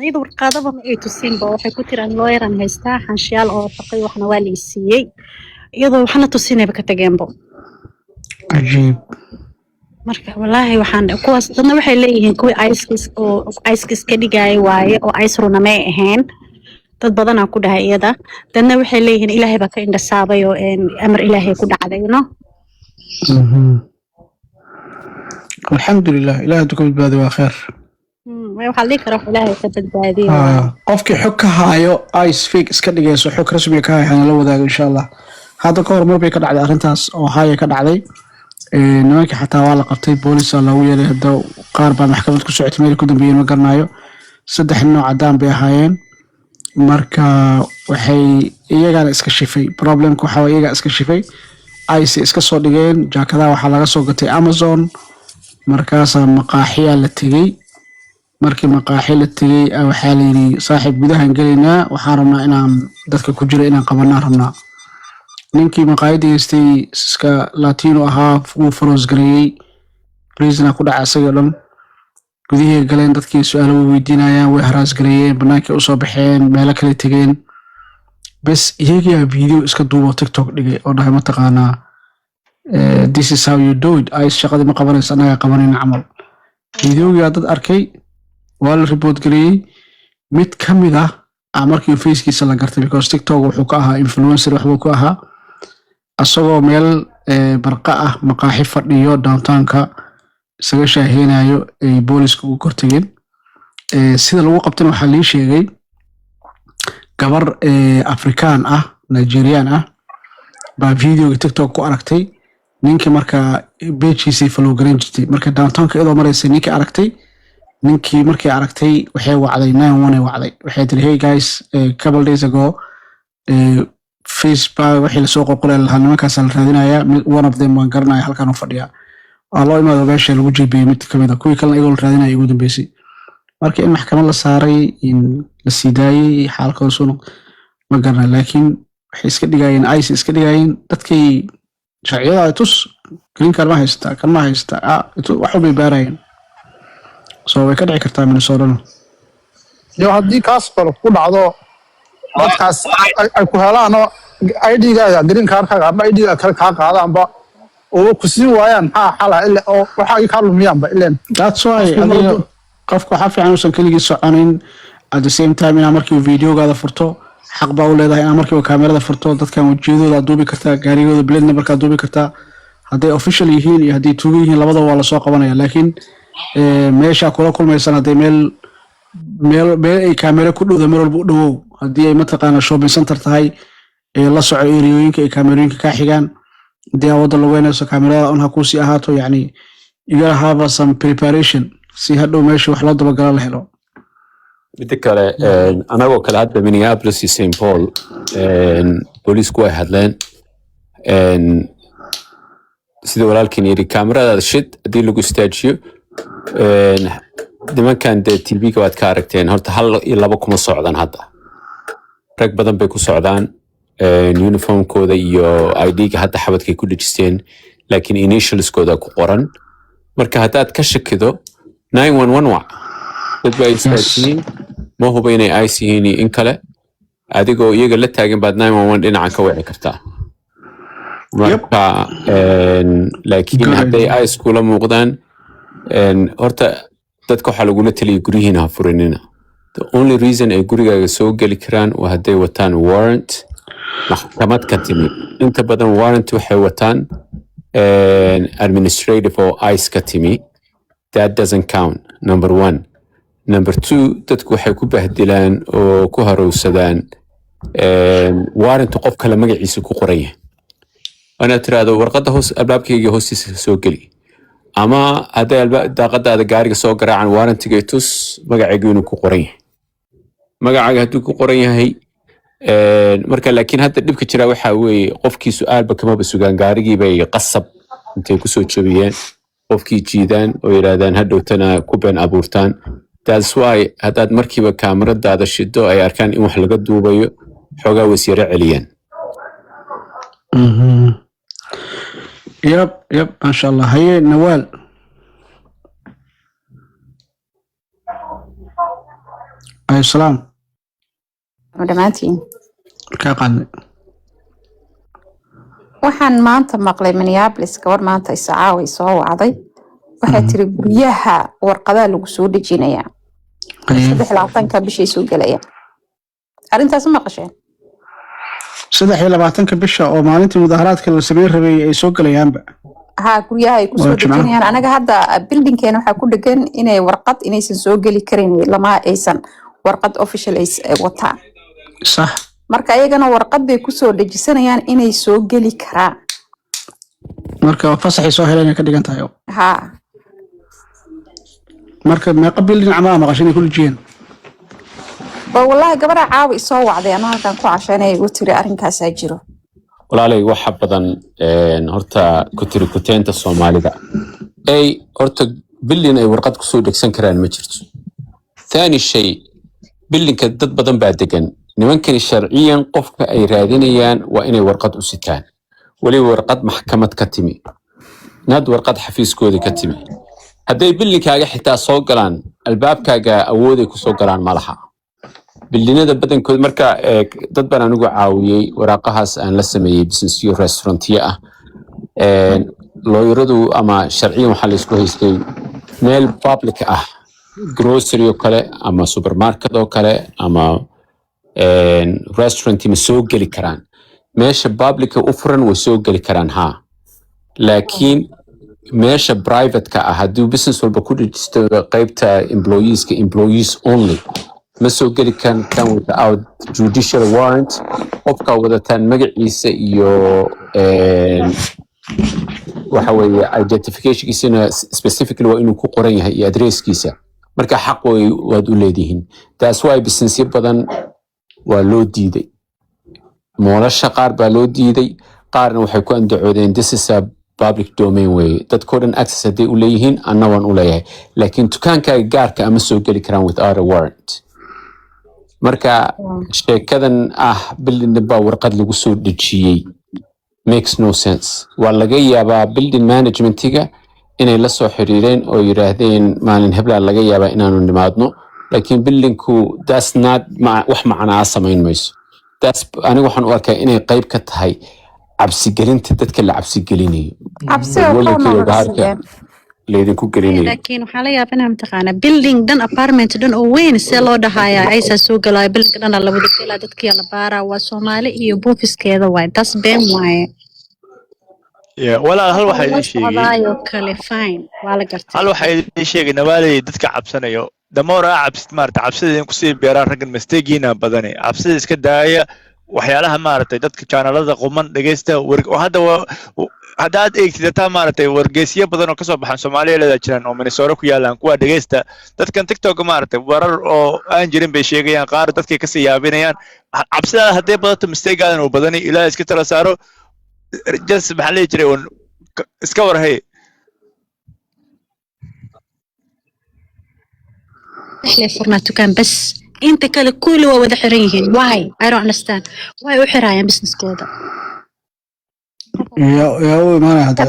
iyadoo warqadaba ma ay tusin ba waxay ku tiraan lawyeran haystaa xanshiyaal oo shaqay waxna waa la siiyay iyadoo waxna tusinayba ka tageenbo ajiib marka wallahi waxaan kuwaas dadna waxay leeyihiin kuwa ice ka dhigay waaye oo ice runa may ahayn dad badan ku dhahay iyada dadna waxay leeyihiin ilaahay baa ka indhasaabay oo amar ilaahay ku dhacday no alxamdulilah ilaahay ku badbaadiyo waa khair waxa la karo ilaahay ka badbaadiyo qofkii xog ka haayo ice fake iska dhigayso xog rasmi ka hayaan la wadaago insha Allah hadda ka hor mar bay ka dhacday arrintaas oo haaya ka dhacday nimanka xataa waa la qabtay booliska lagu yeelay hadda qaar baa maxkamad ku socotay meel ku dambeeyay ma garanayo 3 nooc cadaan bay ahaayeen marka waxay iyagana iska shifay problemku waxa way iyaga iska shifay ice iska soo dhigeen jaakadaha waxa laga soo gatay Amazon markaas maqaaxiya la tagay markii maqaaxi la tagay waxa la yiri saaxiib gudahan galeynaa waxaan rabnaa inaan dadka ku jira inaan qabanaa rabnaa ninkii maqaayadiistay iska latino ahaa uu faroos gareeyay prisoner ku dhacay asaga dhan gudihii galeen dadkii su-aalo way weydiinayaan way haraas gareeyeen bannaankay usoo baxeen meelo kale tegeen bes iyagaa video iska duubo tiktok dhigay oo dhahay mataqaanaa this is how you do it ay shaqadii ma qabanaysa annagaa qabanayna camal videogaa dad arkay waa la report gareeyey mid ka mid ah markii facekiisa la gartay because tiktok wuxuu ka ahaa influencer waxbuu ka ahaa asagoo meel barqa ah maqaaxi fadhiyo downtownka isaga shaaheenayo ay booliska ugu kortageen sida lagu qabtana waxaa lii sheegay gabar afrikaan ah nigerian ah baa videoga tiktok ku aragtay ninkii markaa beejiisay follow garan jirtay marka downtownka iyadoo maraysay ninkii aragtay ninkii markii aragtay waxay wacday 911 wacday waxay tiri hey guys couple days ago Facebook waxay la soo qoqolay lahaa nimankaas la raadinaya one of them waan garanaya halkan u fadhiya loo imaado meesha lagu jeebiyay mid kamid ah kuwii kalena iyagoo la raadinaya ugu dambeysay marka in maxkamad la saaray in la sidaayay xaalkooda soo ma garana laakiin waxay iska dhigayeen ice iska dhigayeen dadkay sharciyada tus green card ma haysta kan ma haysta wax u baarayeen soo way ka dhici kartaa Minnesota iyo haddii kaas kale ku dhacdo dadkaas ay ku helaan ID-gaaga green card-kaaga ama ID-ga kale kaa qaadaanba oo ku sii waayaan maxaa xala ilaa oo waxa ay ka lumiyaanba ileen that's why qofku waxa fiican uusan keligii soconin at the same time inaa markii videogaada furto xaq baa u leedahay inaa markii kaamirada furto dadkan wajiyadooda duubi kartaa gaarigooda blade numberka duubi kartaa hadday official yihiin iyo hadday tuugan yihiin labadaba waa la soo qabanaya laakiin meesha kula kulmaysan hadday meel ay kaamera ku dhowda meel walba u dhowow haddii ay mataqaana shopping center tahay la soco eriyooyinka ay kaamerooyinka ka xigaan haddii wadda lagu weynayso kaamerada un ha kuu sii ahaato yacni you gotta have some preparation si hadhow meesha wax loo dabagala la helo midda kale anagoo kale hadda Minneapolis iyo St. Paul booliisku way hadleen sida walaalkiin yidhi kaameradaada shid haddii lagu istaajiyo nimankan dee TV-ga waad ka aragteen horta 1 iyo 2 kuma socdaan hadda rag badan bay ku socdaan uniformkooda iyo ID-ga hadda xabadkay ku dhejisteen laakiin initialskooda ku qoran marka haddaad ka shakido 911 wac dad baa istaajiyiin ma huba inay ice yihiin iyo in kale adigoo iyaga la taagan baad 911 dhinacan ka wici kartaa marka laakiin hadday ice kula muuqdaan horta dadka waxaa lagula taliyay guryihiina ha furinina the only reason ay gurigaaga soo geli karaan waa hadday wataan warrant maxkamad ka timi inta badan warrant waxay wataan administrative oo ice ka timi that doesn't count number 1 number 2 dadku waxay ku bahdilaan oo ku harowsadaan warrant qof kale magaciisa ku qoran yahay ana tiraado warqadda hoos albaabkayga hoostiisa soo geli ama hadday daaqadaada gaariga soo garaacan warrantigay tus magacaygu inuu ku qoran yahay magacaaga hadduu ku qoran yahay marka laakiin hadda dhibka jira waxaa weeye qofkii su-aalba kamaba sugaan gaarigiibay qasab intay kusoo jabiyeen qofkii jiidaan oo yidhaahdaan hadhowtana ku been abuurtaan that's why haddaad markiiba kaamaradaada shido ay arkaan in wax laga duubayo xoogaa wasyaro celiyaan yab maasha allah haye nawaal salaam dhammaantiin kaa qaadnay waxaan maanta maqlay Minneapolis gabar maanta iscaaway soo wacday waxay tiri guryaha warqadaha lagu soo dejinaya 23 bishii soo galaya arrintaas ma maqasheen 23 bisha oo maalintii mudaharaadka la sameeyay rabay ay soo galayaanba guryaha ay ku soo dejinayaan anaga hadda buildingkeena waxa ku dhagan inay warqad inaysan soo gali karin lama aysan warqad official ay wataan sax marka ayagana warqad bay ku soo dejisanayaan inay soo gali karaan marka fasaxay soo heleen ka dhigan tahay marka meeqa building ama maqashin ku jiyeen والله قبل عاوي سو وعدي أنا كان كوعشاني وتري أرنكاس أجرو walaalay waxa badan horta kutirikuteenta Soomaalida ay horta bilin ay warqad ku soo dhigsan karaan ma jirto thani shay bilinka dad badan baa degan nimankan sharciyan qofka ay raadinayaan waa inay warqad u sitaan wali warqad maxkamad ka timi nad warqad xafiiskooda ka timi hadday billinkaaga xitaa soo galaan albaabkaaga awooday kusoo galaan ma laha billinada badankood marka dad baan anigu caawiyey waraaqahaas aan la sameeyey businessyo restaurantyo ah looyaradu ama sharciyan waxaa laysku haystay meel public ah grocery oo kale ama supermarket oo kale ama restaurant ma soo geli karaan meesha publica u furan way soo geli karaan ha laakiin meesha private-ka ah haddii business walba ku dhajisto qaybta employees only ma soo geli kan without judicial warrant qofka wadataan magaciisa iyo waxa weeye identificationkiisana specifically waa inuu ku qoran yahay iyo adresskiisa marka xaq waad u leedihiin taas waa businessyo badan waa loo diiday moolasha qaar baa loo diiday qaarna waxay ku andacoodeen this is a public domain way dadkoo dhan access hadday u leeyihiin anna waan u leeyahay laakiin dukaankaaga gaarka ama soo geli karaan without a warrant marka sheekadan building baa warqad lagu soo dejiyey makes no sense waa laga yaabaa building managementiga inay la soo xiriireen oo yiraahdeen maalin hebla laga yaabaa inaanu nimaadno laakiin buildingku that's not wax macnaa samayn mayso aniga waxaan u arkaa inay qayb ka tahay cabsigelinta dadka la cabsigelinayo laydinku gelinayo laakiin waxaa la yaabaa mataqaana building dhan apartment dhan oo weyn see loo dhahayaa aysaa soo galaya building dhan la wada gelaa dadkii la baaraa waa Soomaali iyo buufiskeeda waay tas been waaye walaal hal waxa idin sheegay kale fine waa la gartay hal waxa idin sheegay nawaalay dadka cabsanayo damoora cabsid maarta cabsida ku sii beeraan raggan mistakeina badani cabsida iska daaya waxyaalaha maartay dadka channelada quman dhageysta haddaad eegtid taa maartay wargeysyo badan oo ka soo baxan Soomaaliyeed jiraan oo Minnesota ku yaalaan kuwa dhageysta dadkan TikTok maartay warar oo aan jirin bay sheegayaan qaar dadkay ka sii yaabinayaan cabsida hadday badato mistake-aadan oo badani ilaahay iska tala saaro just maxaa la jiray iska warhay furna tukaan bas inta kale kulli waa wada xiran yihiin why I don't understand why u xiraayaan businesskooda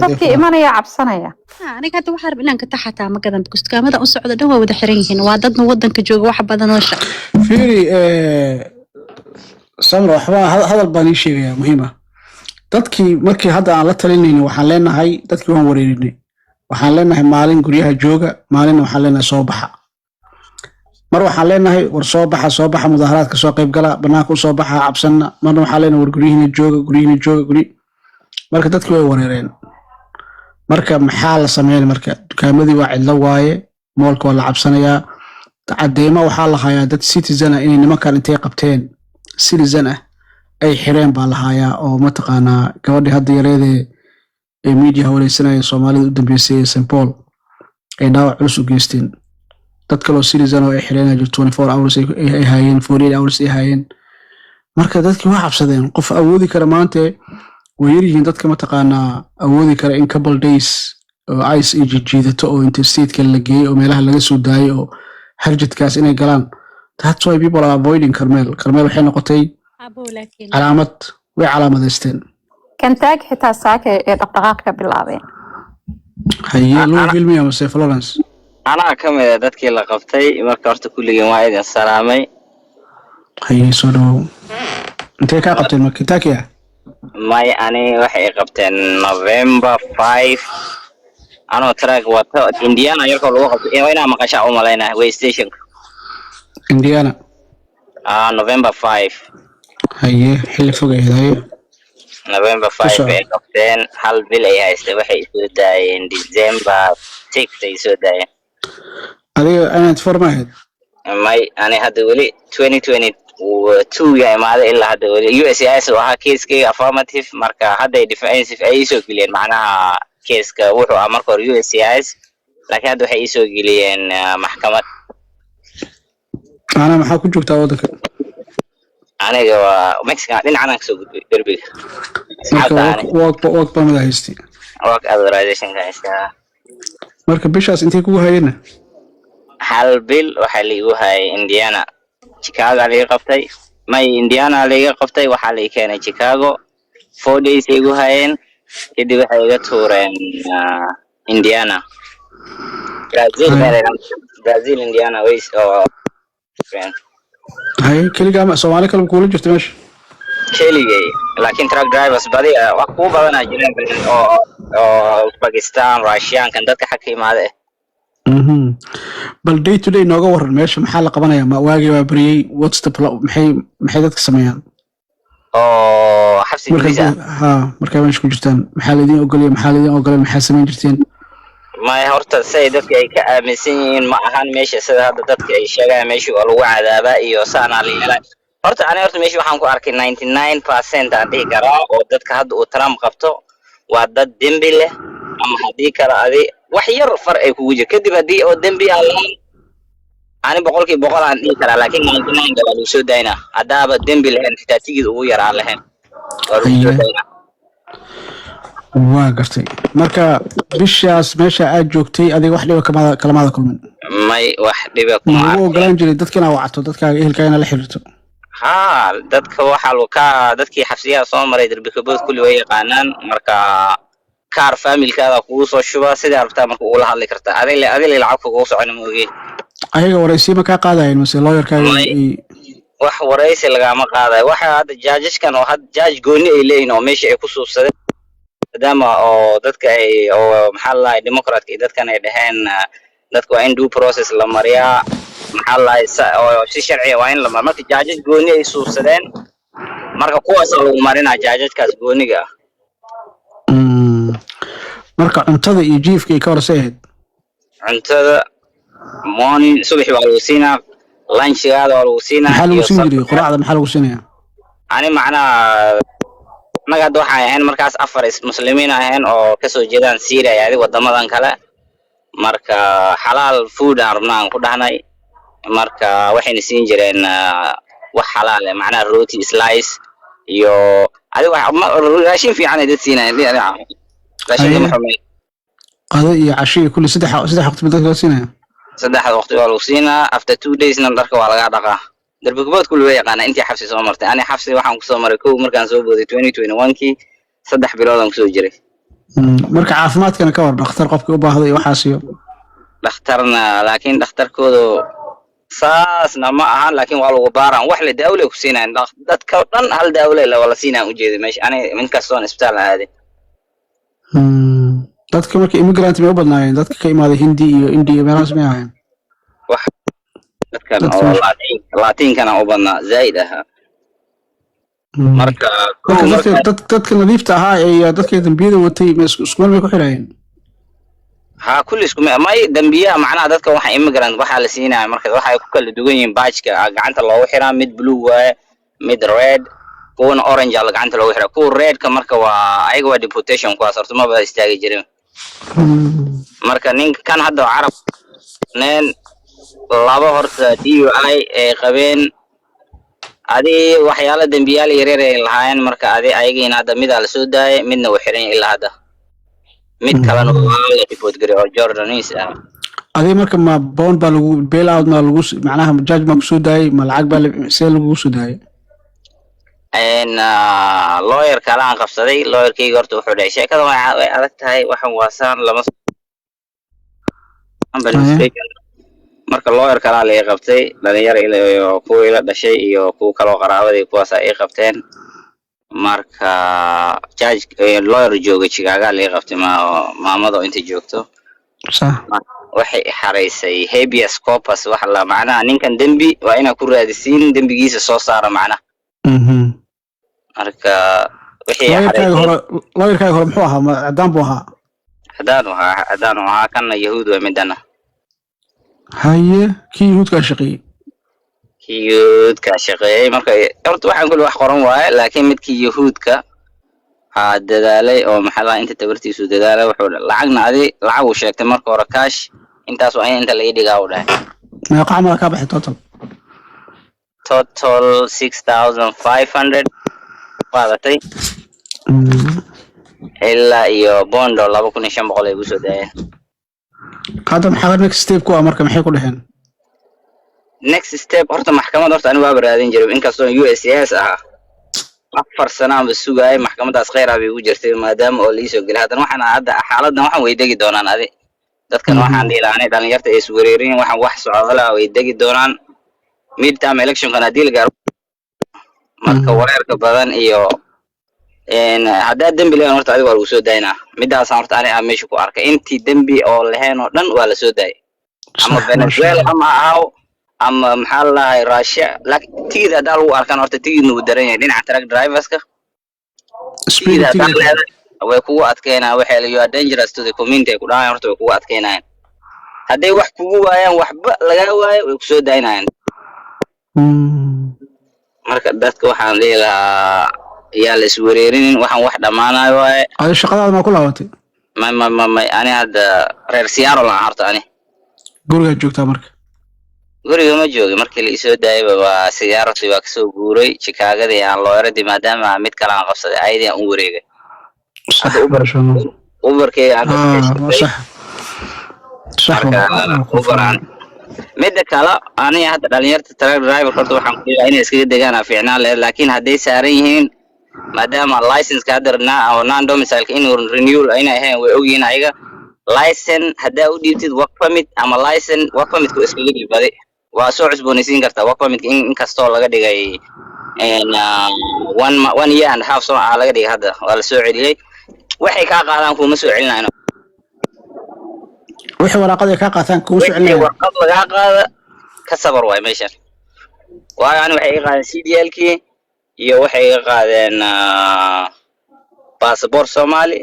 dadkii imanaya cabsanaya aniga hadda waxaan rabaa inaan ka taxataa ma gadan dukaamada u socda dhan waa wada xiran yihiin waa dadna wadanka jooga wax badan oo shaqo fiiri samro waxba hadal baan ii sheegayaa muhiim ah dadkii markii hadda aan la talinayno waxaan leenahay dadkii waan wareerinay waxaan leenahay maalin guryaha jooga maalin waxaan leenahay soo baxa mar waxaan leenahay war soo baxa mudaharaadka soo qayb gala banaanka u soo baxa cabsanna marna waxaan leenahay war guryihiina jooga marka dadkii way wareereen marka maxaa la sameeyay marka dukaamadii waa cidlo waaye moolka waa la cabsanayaa cadeymo waxaa la hayaa dad citizen ah inay nimankan intay qabteen citizen ah ay xireen baa la hayaa oo mataqaanaa gabadhii hadda yareedee ee media wareysanaya Soomaalida u dambeysay St Paul ay dhaawac culus u geysteen dad kale oo citizen oo ay xireen 24 hours ay hayeen 48 hours ay hayeen marka dadkii waa cabsadeen qof awoodi kara maanta way yaryihiin dadka mataqaanaa awoodi kara in couple days oo ice ay jiidato oo interstate-ka la geeyay oo meelaha laga soo daayay oo harjadkaas inay galaan that's why people are avoiding Carmel waxay noqotay calaamad way calaamadeysteen kantaag xitaa saaka ee dhaqdhaqaaq ka bilaabeen haye loo filmiya mase Florence anaa ka mid ah dadkii la qabtay marka horta kulligeen waa idin salaamay haye soo dhaw intee ka qabteen marka Kentucky may ani waxay qabteen November 5 anoo track wato Indiana yarkoo lagu qabtay inaa maqashaa u malaynaa way station Indiana November 5 haye xilli fog ay November 5 ay qabteen hal bil ay haystay waxay soo daayeen December 6 ay soo daayeen adiga anaad farmahed may ani hadda wali 2022 ya imaada ilaa hadda wali USCIS waxa case-kii affirmative marka hadda defensive ay soo geliyeen macnaha case-ka wuxuu ah marka hore USCIS laakiin hadda waxay soo geliyeen maxkamad ana maxaa ku joogtaa wadanka aniga waa Mexican dhinacana ka soo gudbay derbiga work permit haysti work authorization ka haysta marka bishaas intee kugu hayeen hal bil waxa liigu hayay Indiana Chicago laga qabtay may Indiana laga qabtay waxa la keenay Chicago 4 days igu hayeen kadib waxay iga tuureen Indiana برازيل برازيل انديانا ويس او هاي كلي سومالي كلام كل جرت ماشي كيلي لكن تراك درايفرز بدي وقو بدنا جيران او باكستان روسيا كان dadka xakiimada bal day to day nooga waran meesha maxaa la qabanayaa ma waagi waa bariyay what's the maxay dadka sameeyaan oo xabsi guriga markaa meesha ku jirtaan maxaa la idin ogolay maxaa sameyn jirteen ما horta say dadka ay ka aaminsan yihiin ma ahan meesha sida hadda dadka ay sheegaan meesha oo lagu cadaaba iyo saana leeyahay horta meesha waxaan ku arkay 99% aan dhihi karaa oo dadka hadda uu Trump qabto waa dad dembi leh ama hadii kala adi wax yar far ay kugu jir kadib hadii oo dembi aan ani boqolkiiba boqol aan dhihi karaa laakiin 99 gala lagu soo daynaa hadaaba dembi leh xitaa tigid ugu yaraan lahayn waa gartay marka bishaas meesha aad joogtay adiga wax dhiba kalamaada kulmin may wax dhiba kuma ma ogolaan jiray dadkina wacto dadkaaga ehelkaaga la xiriirto ha dadka waxa loo ka dadkii xabsiyaha soo maray darbikabood kulli way yaqaanaan marka kaar familkaada kugu soo shuba sida arabtaa marka uu la hadli kartaa adiga lacag kugu socon ma ogeey ayaga waraysiima ka qaadayeen mise lawyerkaaga wax waraysi laga ma qaaday waxa hadda judgeskan oo had judge gooni ay leeyihiin oo meesha ay ku suubsadeen maadaama oo dadka ay oo maxaa la dhahay democratic dadkan ay dhaheen dadku waa in due process la mariyaa maxaa la dhahay oo si sharci waa in la mariyo marka judges gooni ay suubsadeen marka kuwaas lagu marinaa judgeskaas gooniga marka cuntada iyo jiifka ay ka horseed cuntada morning subaxii waa lagu siinaa lunchgaada waa lagu siinaa maxaa lagu siin jiray quraacda maxaa lagu siinayaa ani macnaa anaga hadda waxaan ahayn markaas afar muslimiin ahayn oo kasoo jeedaan Syria yaadi wadamadan kale marka xalaal food aan rabnaan ku dhahnay marka waxayna siin jireen wax xalaal ah macnaa rooti slice iyo adiga raashin fiican ay dad siinayaan raashin ma xumay qado iyo casho kulli saddex waqti mid dadka siinaya saddex waqti waa lagu siinaa after 2 days nan dharka waa laga dhaqaa darbikabood kulli way yaqaana intii xabsi soo martay ani xabsi waxaan ku soo maray kow markaan soo booday 2021kii 3 bilood aan ku soo jiray marka caafimaadkana ka war dhakhtar qofkii u baahday waxaas iyo dhakhtarna laakiin dhakhtarkoodu saasna ma ahan laakiin waa lagu baaraan wax la daawle ku siinayaan dadka dhan hal daawle la wala siinaa u jeeday meesha ani min kastoon isbitaal aaday dadka marka immigrant ma u badnaayeen dadka ka imaaday Hindi iyo India meelahaas ma ahayn wax dadkan oo Latin kana u badnaa zaid aha marka dadka nadiifta ahaa ee dadka dambiyada watay isku meel ku xirayeen ha kulli isku may dambiyaha macnaa dadka waxa immigrant waxa la siinaa marka waxa ay ku kala duwan yihiin baajka gacanta loogu xiraa mid blue waaye mid red kuwan orange la gacanta loogu xiraa kuwa red ka marka waa ayaga waa deportation kuwaas horta ma bada istaagi jirin marka ninka kan hadda carab neen laba horta DUI ee qabeen adi waxyaalo dambiyaal yaryar ay lahaayeen marka adi ayagiina hadda mid la soo daayay midna uu xiran ilaa hadda mid kalena waa la report garay oo Jordanis ah adi marka ma bond baa lagu bail out ma lagu macnaha judge ma ku soo daayay ma lacag baa see lagu soo daayay lawyer kala aan qabsaday lawyerkayga horta wuxuu dhahay sheekada way adag tahay waxan waasaan lama marka lawyer kala la qabtay dhalinyaro iyo kuwa ila dhashay iyo kuwa kale oo qaraabadii kuwaas ay qabteen marka judge lawyer jooga Chicago la qabtay maamada inta joogto waxay xareysay habeas corpus wax la macnaa ninkan dambi waa ina ku raadisiin dambigiisa soo saara macnaa marka wixii lawyerkaaga hore muxuu ahaa cadaan buu ahaa cadaan ahaa kana yahuud waa midana haye kii yahuudka shaqeeyay marka horta waxaan kulli wax qoran waaye laakiin midkii yahuudka dadaalay oo maxaa inta tabartiisu dadaalay wuxuu lacagna lacag uu sheegtay marka hore cash intaas waa inta laga dhigaa u dhahay meeqa camal ka baxay total 6500 qaadatay ilaa iyo bondo 2500 ay ugu soo daayeen hadda maxaa next step ku marka maxay ku dhaheen next step horta maxkamad horta anigu waa raadin jiray inkastoo USCIS ah 4 sano aan sugay maxkamadaas khayr ah bay ugu jirtay maadaama oo liiso galay hadan waxaan hadda xaaladdan waxaan weydigi doonaan adi dadkan waxaan dhihi lahaa inay dhalinyarta ay iswereerin waxaan wax socdala way degi doonaan midterm electionkan haddii la gaaro marka wareerka badan iyo haddaad dembi leeyahan horta adiga waa lagu soo daynaa midaasaan horta ani meesha ku arkay intii dembi oo lahayn oo dhan waa la soo daayay ama Venezuela ama ahaw ama maxaa la dhahay Russia laakiin tigid haddaa lagu arkaan horta tigidna wuu daran yahay dhinaca truck driverska way kugu adkeynaa waxay leeyahay dangerous to the community ku dhahay horta way kugu adkeynayaan hadday wax kugu waayaan waxba laga waayo way ku soo daynayaan marka dadka waxaan leeyahay yaa la iswereerinin waxaan wax dhamaanayo waaye ay shaqadaada ma ku laabatay ma ani hadda reer Seattle la horta ani guriga joogtaa marka guriga ma joogi markii la isoo daayay waa Seattle waa kasoo guuray Chicago aan loo yaradi maadaama mid kale aan qabsaday ayadii aan u wareegay uberkay aan صح midda kale ani hadda dhalinyarta truck driver horta waxaan ku leeyahay inay iskaga degaan fiicnaan leh laakiin hadday saaran yihiin maadaama license ka darna oo non domicile inuu renewal ayna ahayn way ogyihiin ayaga license haddaa u dhiibtid work permit ama license work permit ku iskaga dhiibay waa soo cusboonaysiin kartaa work permit in kastoo laga dhigay one year and a half soo laga dhigay hadda waa la soo celiyay waxay ka qaadaan kuma soo celinayno wixii waraaqada ka qaataan kuma soo celinayno warqad laga qaada ka sabar way meeshan waan waxay qaadeen CDL kii iyo waxay qaadeen passport Somali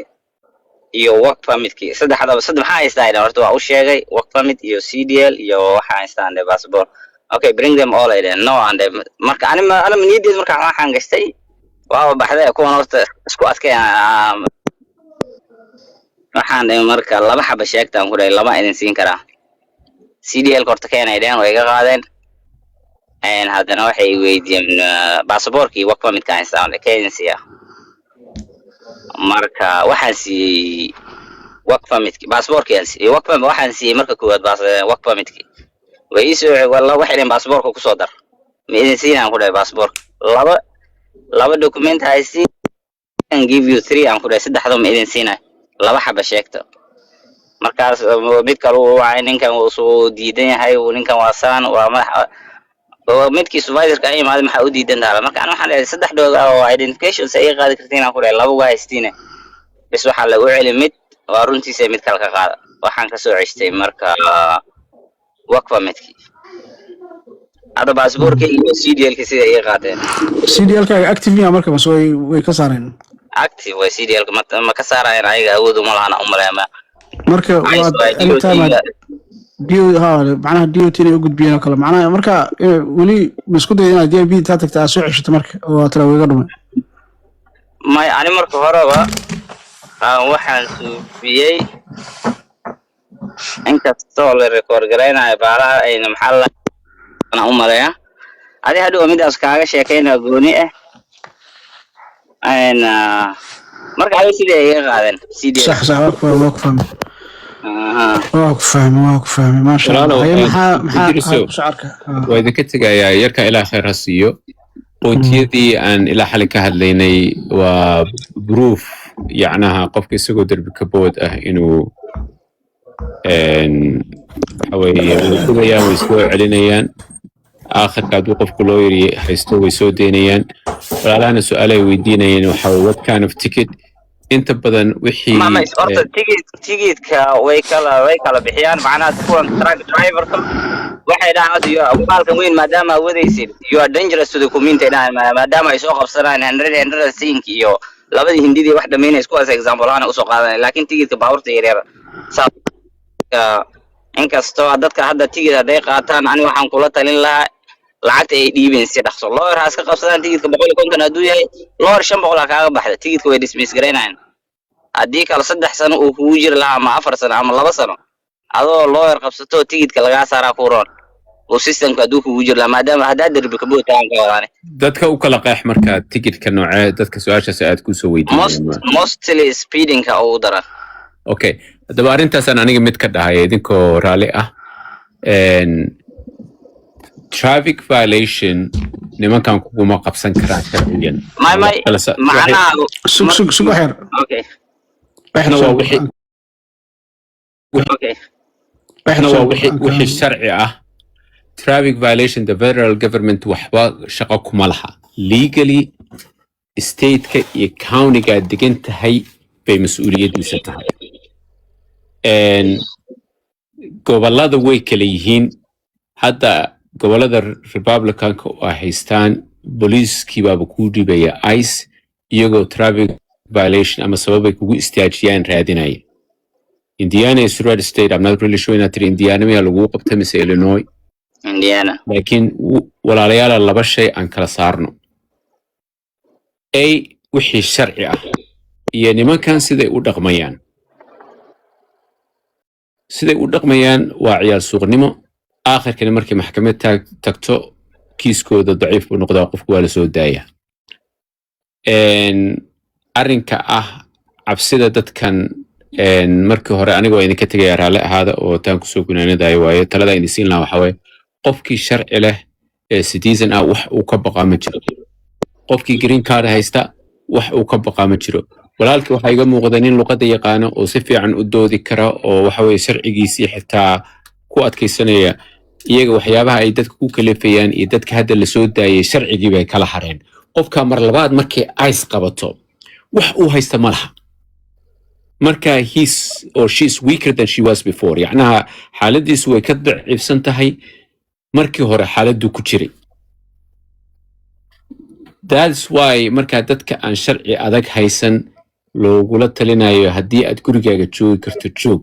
iyo work permit kii saddexda maxaa haystaan horta waa u sheegay work permit iyo CDL iyo waxa haystaan passport okay bring them all in no and marka ana niyadii marka waxaan gashtay waa baxday kuwan horta isku adkeeyaan waxaan marka laba xaba sheegtaan ku dhahay lama idin siin karaa CDL horta keenay dhan way iga qaadeen haddana waxay weydiiyeen passportkii work permit ka haystaan Kenya marka waxaan siiyey work permit-kii passportkii iyo work permit waxaan siiyey marka koowaad work permit-kii way soo wala waxay in passportka ku soo dar ma idin siinaan ku dhahay passport laba document haysi and give you 3 aan ku dhahay saddexda ma idin siinay laba xaba sheegto markaas mid kale waa ninkan uu soo diidan yahay ninkan waa saan waa madax midkii supervisor-ka ay imaad maxaa u diidan tahay marka aan waxaan leeyahay saddex dhoog oo identification ay qaadi kartiin aan ku dhahay laba waa haystiin bas waxa lagu celi mid waa runtiisa mid kale ka qaada waxaan ka soo ceshtay marka work permit-kii hada passport-kii iyo CDL-kii sida ay qaateen CDL-ka active ya marka bas way ka saareen active way CDL-ka ma ka saarayaan ayaga awood uma lahayn umaleema marka waa inta macnaha DOT inay u gudbiyeen kale macnaha marka wali isku day inaad DB ta tagtaa soo ceshato marka oo tala weega dhumay may ani marka horeba waxaan suubiyay inkastoo la record gareynayo baaraha ayna maxaa la ana u maleeyaa adi hadhow midaas kaaga sheekeynaa gooni marka ay sidee iga qaadeen sidee صح waa ku fahmay ma sha Allah maxaa shacabka waa idinka tagayaa yarka ilaa khayr ha siiyo qontiyadii aan ilaa xalin ka hadlaynay waa proof yacnaha qofka isagoo darbi ka bood ah inuu way soo celinayaan aakhirka hadduu qofku loo yiri haysto way soo deynayaan walaalahana su-aalay weydiinayeen waxa what kind of ticket inta badan wixii horta tigidka way kala bixiyaan macnaha kuwan truck driver-ka waxay dhahaan baalkan weyn maadaama wadaysid you are dangerous to the community maadaama ay soo qabsanayaan 100 sink iyo labadii hindidii wax dhameynay kuwaas example ahaan u soo qaadanay laakiin tigidka baabuurta yaryar inkastoo dadka hadda tigid haday qaataan ani waxaan kula talin lahaa lacagta ay dhiibeen si dhaqso lawyer haas ka qabsadaan tigidka 150 hadduu yahay lawyer 500 kaaga baxda tigidka way dismiss gareynayaan haddii kala 3 sano uu kugu jiri lahaa ama 4 sano ama 2 sano adoo lawyer qabsato tigidka laga saaraa ku roon oo systemka hadduu kugu jiri lahaa maadaama haddaa darbi ka bootaan ka wadaane dadka u kala qeex marka tigidka noocee dadka su-aashaas aad ku soo weydiinayaan mostly speeding-ka ugu daran okay haddaba arrintaasaan aniga mid ka dhahay idinkoo raalli ah traffic violation nimankan kuguma qabsan karaan sharciyan macnaha sug xeer okay waxna waa wixii waxna waa wixii sharci ah. Traffic violation the federal government waxba shaqo kuma laha. Legally state-ka iyo county-ga degan tahay bay mas'uuliyadiisa tahay. Gobollada way kala yihiin. Hadda gobollada Republican-ka oo haystaan booliiskii baaba ku dhibaya ICE iyagoo traffic violation ama sababay kugu istaajiyaan raadinaya. Indiana is red state. I'm not really sure inaad tiri Indiana miyaa lagu qabtay mise Illinois. Indiana. Laakiin walaalayaal laba shay aan kala saarno. Wixii sharci ah iyo nimankan siday u dhaqmayaan. Siday u dhaqmayaan waa ciyaar suuqnimo. Aakhirkana markii maxkamad tagto kiiskooda daciif buu noqdaa qofku waa la soo daaya. Arrinka ah cabsida dadkan markii hore anigoo idinka tegaya raalli ahaada oo taan kusoo gunaanadayo waaye talada idin siin lahaa waxaa waaye qofkii sharci leh ee citizen ah wax uu ka baqaa ma jiro. qofkii green card haysta wax uu ka baqaa ma jiro. walaalkii waxaa iga muuqda nin luqadda yaqaano oo si fiican u doodi kara oo waxa weeye sharcigiisii xitaa ku adkaysanaya. iyaga waxyaabaha ay dadka ku kaleefayaan iyo dadka hadda la soo daayay sharcigii bay kala hareen. qofka mar labaad markay ICE qabato wax uu haysta ma laha. marka he's or she's weaker than she was before. yacnaha xaaladiisu way ka daciifsan tahay markii hore xaaladdu ku jiray. That's why marka dadka aan sharci adag haysan loogula talinayo haddii aad gurigaaga joogi karto joog.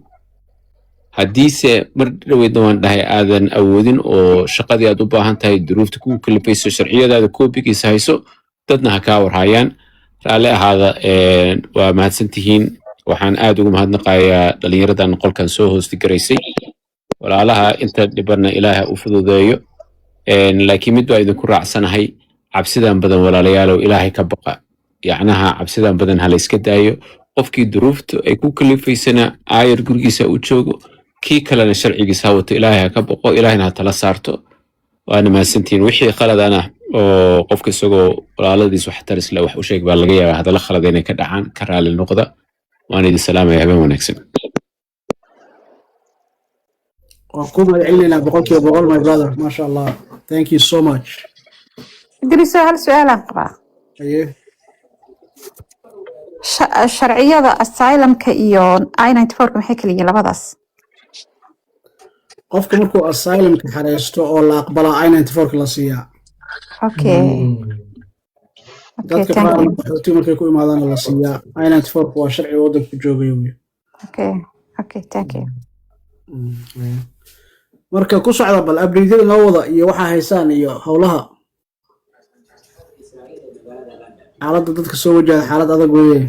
haddiise mar dhaweydna waan dhahay aadan awoodin oo shaqadii aad u baahan tahay duruufta kugu kalifayso sharciyadaada koobigiisa hayso dadna ha kaa warhayaan. raalli ahaada waa mahadsantihiin. waxaan aad ugu mahadnaqayaa dhalinyaradan qolkan soo hoosti garaysay. walaalaha inta dhibanna ilaaha u fududeeyo. laakiin mid baa idinku raacsanahay cabsidan badan walaalayaalow ilaahay ka baqa. yacnaha cabsidan badan ha la iska daayo. qofkii duruufta ay ku kalifaysana aayar gurigiisa u joogo. kii kalena sharcigiisa ha wato ilaahay ha ka baqo ilaahayna ha tala saarto. waana mahadsantihiin. wixii khaladana oo qofka isagoo walaaladiis wax taris leh wax u sheeg baa laga yaabaa hadalla khalad inay ka dhacaan ka raali noqda. waan idin salaamaya habeen wanaagsan. وأقوم العلنا بقول my brother ما شاء الله. Thank you so much. إدريس هل سؤال أقرأ؟ أيه. شرعية asylum كإيون I-94 maxay kala yihiin labadaas? qofka markuu asylum ka xareysto oo la aqbala I-94 la siiyaa. Okay. dadka qaar waxay markay ku imaadaan la siiyaa I-94 waa sharci waddanka ku joogayo. Okay, thank you. marka ku socda bal update-yada loo wada iyo waxa haysaan iyo howlaha xaaladda dadka soo wajahda xaalad adag weeye.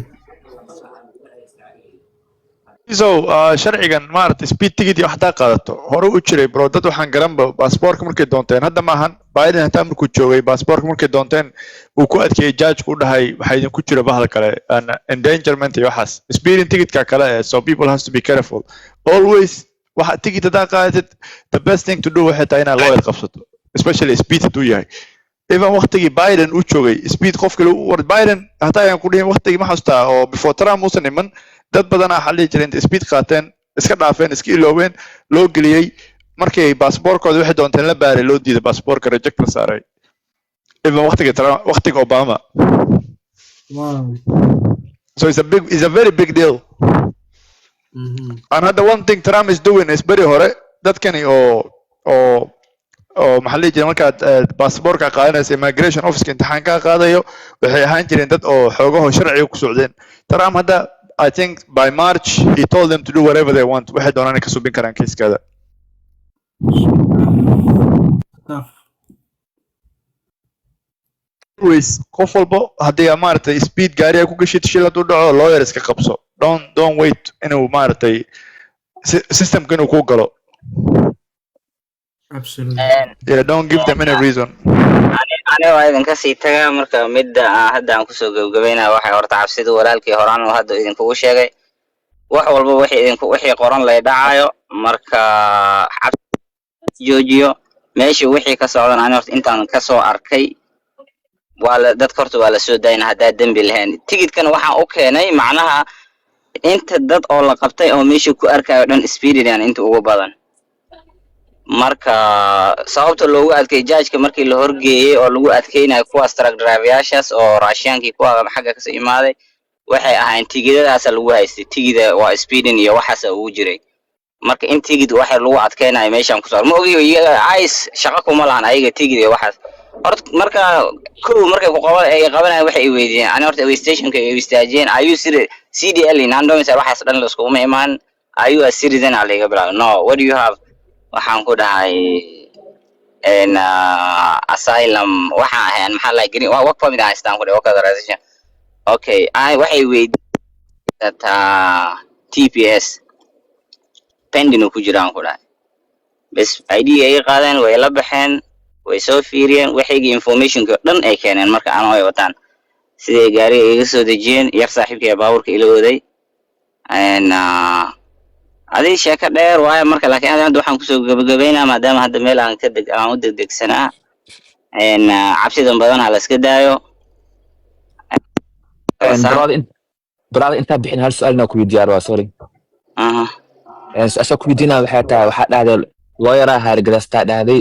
sharcigan maaragtay speed ticket iyo waxdaa qaadato hore u jiray bro dad waxaan garanba baasaboorka markay doonteen hadda maahan Biden hataa markuu joogay baasaboorka markay doonteen uu ku adkeeyay judge-ku u dhahay waxaa idinku jira bahal kale endangerment iyo waxaas speeding ticketka kale so people has to be careful always waxa ticket hadaa qaadatid the best thing to do waxay tahay inaad lawyer qabsato especially speed hadduu yahay. even waqtigii Biden uu joogay speed qofka Biden hataa ayaan ku dhihin waqtigii ma xasuustaa oo before Trump uusan iman dad badan ah xalli jireen speed qaateen iska dhaafeen iska iloobeen loo geliyay markay baasaboorkooda waxay doonteen la baaray loo diiday baasaboorka reject la saaray even waqtiga Obama. Wow. So it's a very big deal. And the one thing Trump is doing is very hore dadkani oo maxaa la yidhi markaad baasaboorka qaadanaysa immigration office imtixaanka qaadayo waxay ahaan jireen dad oo xoogaho sharciga ku socdeen. Trump hadda I think by March he told them to do whatever they want. waxay doonaan ka subin karaan kiiskada. always qof walba haddii maaragtay speed gaari ay ku gashid shil hadduu dhaco lawyer iska qabso. Don't wait inuu maaragtay systemka inuu ku galo. Absolutely. Yeah, don't give them any reason. Aniga waa idinka sii tagaa marka midda hadda aan kusoo gabagabeynaa waxay horta cabsida walaalkii horaan uu hadda idinkugu sheegay wax walba wixii qoran lay dhacayo marka joojiyo meeshii wixii ka socdan ani horta intaan ka soo arkay dadka horta waa la soo daayna haddaa dembi lahayn. tigidkan waxaan u keenay macnaha inta dad oo la qabtay oo meeshii ku arkayo dhan speedian inta ugu badan marka sababta loogu adkay judge-ka markii la horgeeyay oo lagu adkeynayo kuwaas truck driver-yaashaas oo raashiyaankii kuwa xagga ka soo imaaday waxay ahayn tigidadaas lagu haystay tigida waa speeding iyo waxaas ugu jiray marka in tigid waxa lagu adkeynayo meeshan ku soo ma ogiyo ice shaqo kuma lahan ayaga tigid iyo waxaas horta marka markay ku qabanayaan waxay weydiiyeen ani horta stationka ay istaajeen ayu CDL in andomis waxaas dhan la isku ma imaan ayu a citizen aliga bra no what do you have waxaan ku dhahay asylum waxa ahaan maxaa la green work permit haystaan ku dhahay work authorization okay waxay weydiiyeen TPS pending ku jiraan ku dhahay bas ID ay qaadeen way la baxeen way soo fiiriyeen waxaygi information-ka dhan ay keeneen marka aan ay wataan sidee gaari ay soo dejiyeen yar saaxiibkay baabuurka ila waday adii sheeka dheer waaye marka laakiin hadda waxaan kusoo gabagabeynaa maadaama hadda meel aan u degdegsanaa cabsidan badan la iska daayo brother inta bixin hal su'aalna ku weydiiyay waa sorry asoo ku weydiinaa waxaa dhahday lawyer hargeysa dhahday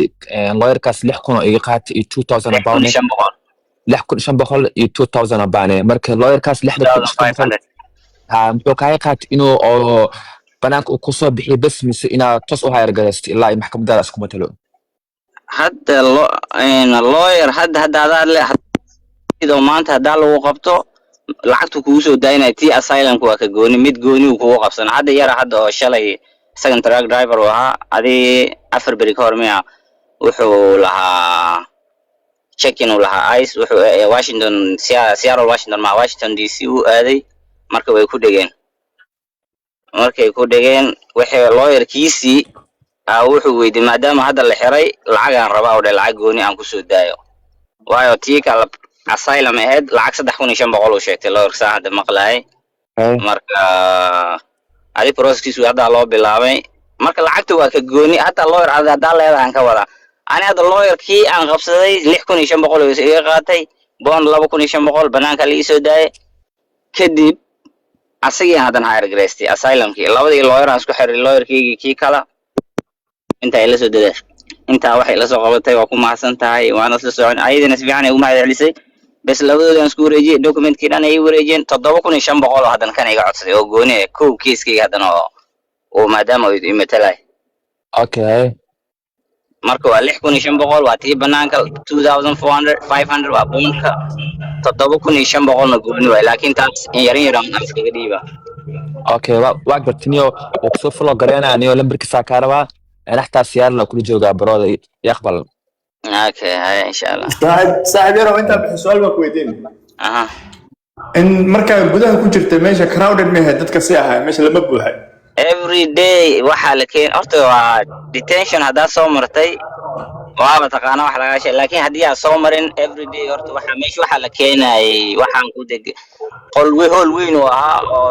lawyerkaas 6,000 oo iga qaatay 2,000 pound 6,500 iyo 2,000 pound marka lawyerkaas 6,500 muxuu ka qaatay inuu oo banaanka uu ku soo bixiyo bas mise inaa tos u hargeysa ilaa ay maxkamadda isku matalo hadda lawyer hadda sidoo maanta hadda lagu qabto lacagtu kugu soo daayinay tii asylum waa ka gooni mid gooni uu kugu qabsan hadda yara hadda oo shalay second truck driver waha adi 4 beri ka hormiya wuxuu lahaa check-in uu lahaa ice wuxuu Washington Seattle Washington DC uu aaday marka way ku dhigeen markay ku dhigeen wixii lawyerkiisii wuxuu weydiiyay maadaama hadda la xiray lacag aan rabaa oo lacag gooni aan ku soo daayo waayo tii kala asylum ahead lacag 3,500 uu sheegtay lawyerka hadda maqlaay marka adi process hadda loo bilaabay marka lacagta waa ka gooni hata lawyer hadda leedahay ka wada ani hadda lawyerkii aan qabsaday 6,500 iga qaatay bond 2,500 banaanka la soo daayay kadib asagii hadan hire gareystay asylumkii labadii lawyer aan isku xiray lawyerkii kii kala inta ay la soo daday inta waxay la soo qabatay waa ku mahadsan tahay waana isla socon ayadina si fiican ay u mahadcelisay bas labadooda aan isku wareejiyay document-kii dhan ay wareejiyeen 7,500 hadan kan iga codsaday oo gooni kow kiiskii hadan oo maadaama uu imatalay okay marka waa 6,500 waa tii banaanka 2,400 500 waa bondka 7,500 na gooni way laakiin taas in yaran aan iskaga dhiiba okay waa gartiniyo oo soo follow gareena aniyo lambarkiisa ka rabaa حتى سيارة كل جوجا براد يقبل. اوكي هاي ان شاء الله. صاحب يرى وانت بسؤال ما كويدين. ان مركا gudaha ku jirta meesha crowded ma had dadka si ahaa meesha lama buuxay. Every day waxa la keen horta waa detention hada soo martay waa taqaana wax laga sheegay laakiin hadii aan soo marin every day horta waxa la keenay waxaan ku deg qol weyn oo ahaa oo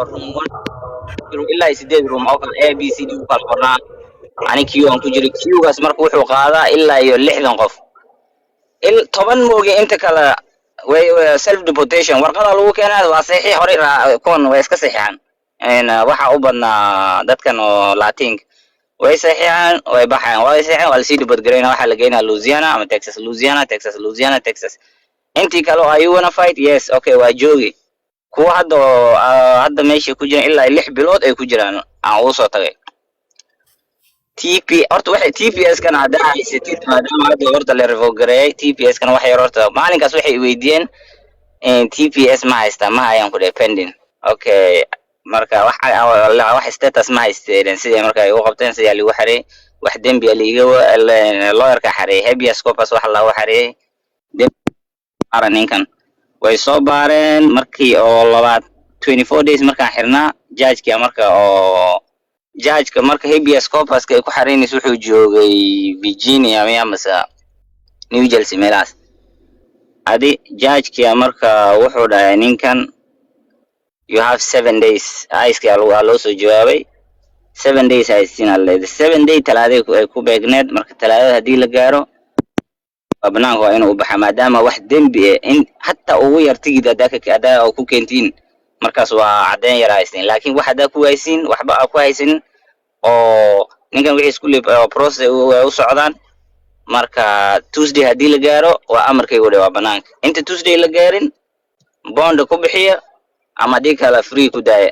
room ilaa 8 room oo kala ABC u kala qornaa ani kiyo aan ku jiray kiyogaas marka wuxuu qaadaa ilaa iyo 60 qof 10 mooge inta kala way self deportation warqada lagu keenay waa saxiix hore koon way iska saxiixan waxa u badnaa dadkan oo Latin way saxiixan way baxaan way saxiixan wala sii dibad gareena waxa la geynaa Louisiana ama Texas intii kale ay wana fight yes okay waa joogi kuwa hadda meesha ku jiraan ilaa 6 bilood ay ku jiraan aan u soo tagay horta waxay TPS kana hadda haysatid maadaama hadda horta la revoke gareeyay TPS kana waxay horta maalinkaas waxay weydiiyeen TPS ma haysta ma ayaan ku depending okay marka wax status ma haysteen sidii marka ay u qabteen sidii lagu xareey wax dambi lawyerka xareey habeas corpus wax la xareey ninkan way soo baareen markii oo 24 days markaan xirnaa judge-ka marka habeas corpus ay ku xareynayso wuxuu joogay Virginia ama New Jersey meelaas adi judge-ka marka wuxuu dhahay ninkan you have 7 days ice-ka loo soo jawaabay 7 days haysiina leedahay 7 day talaade ay ku beegneed marka talaade hadii la gaaro banaanka waa inuu baxaa maadaama wax dambi in hatta ugu yartigida dadka oo ku keentiin markaas waa cadeen yar haysin laakiin wax hada ku haysin waxba ku haysin oo ninkan wixii isku lib process u socdaan marka Tuesday hadii la gaaro waa amarkaygu waa banaanka inta Tuesday la gaarin bond ku bixiya ama dii kala free ku daaya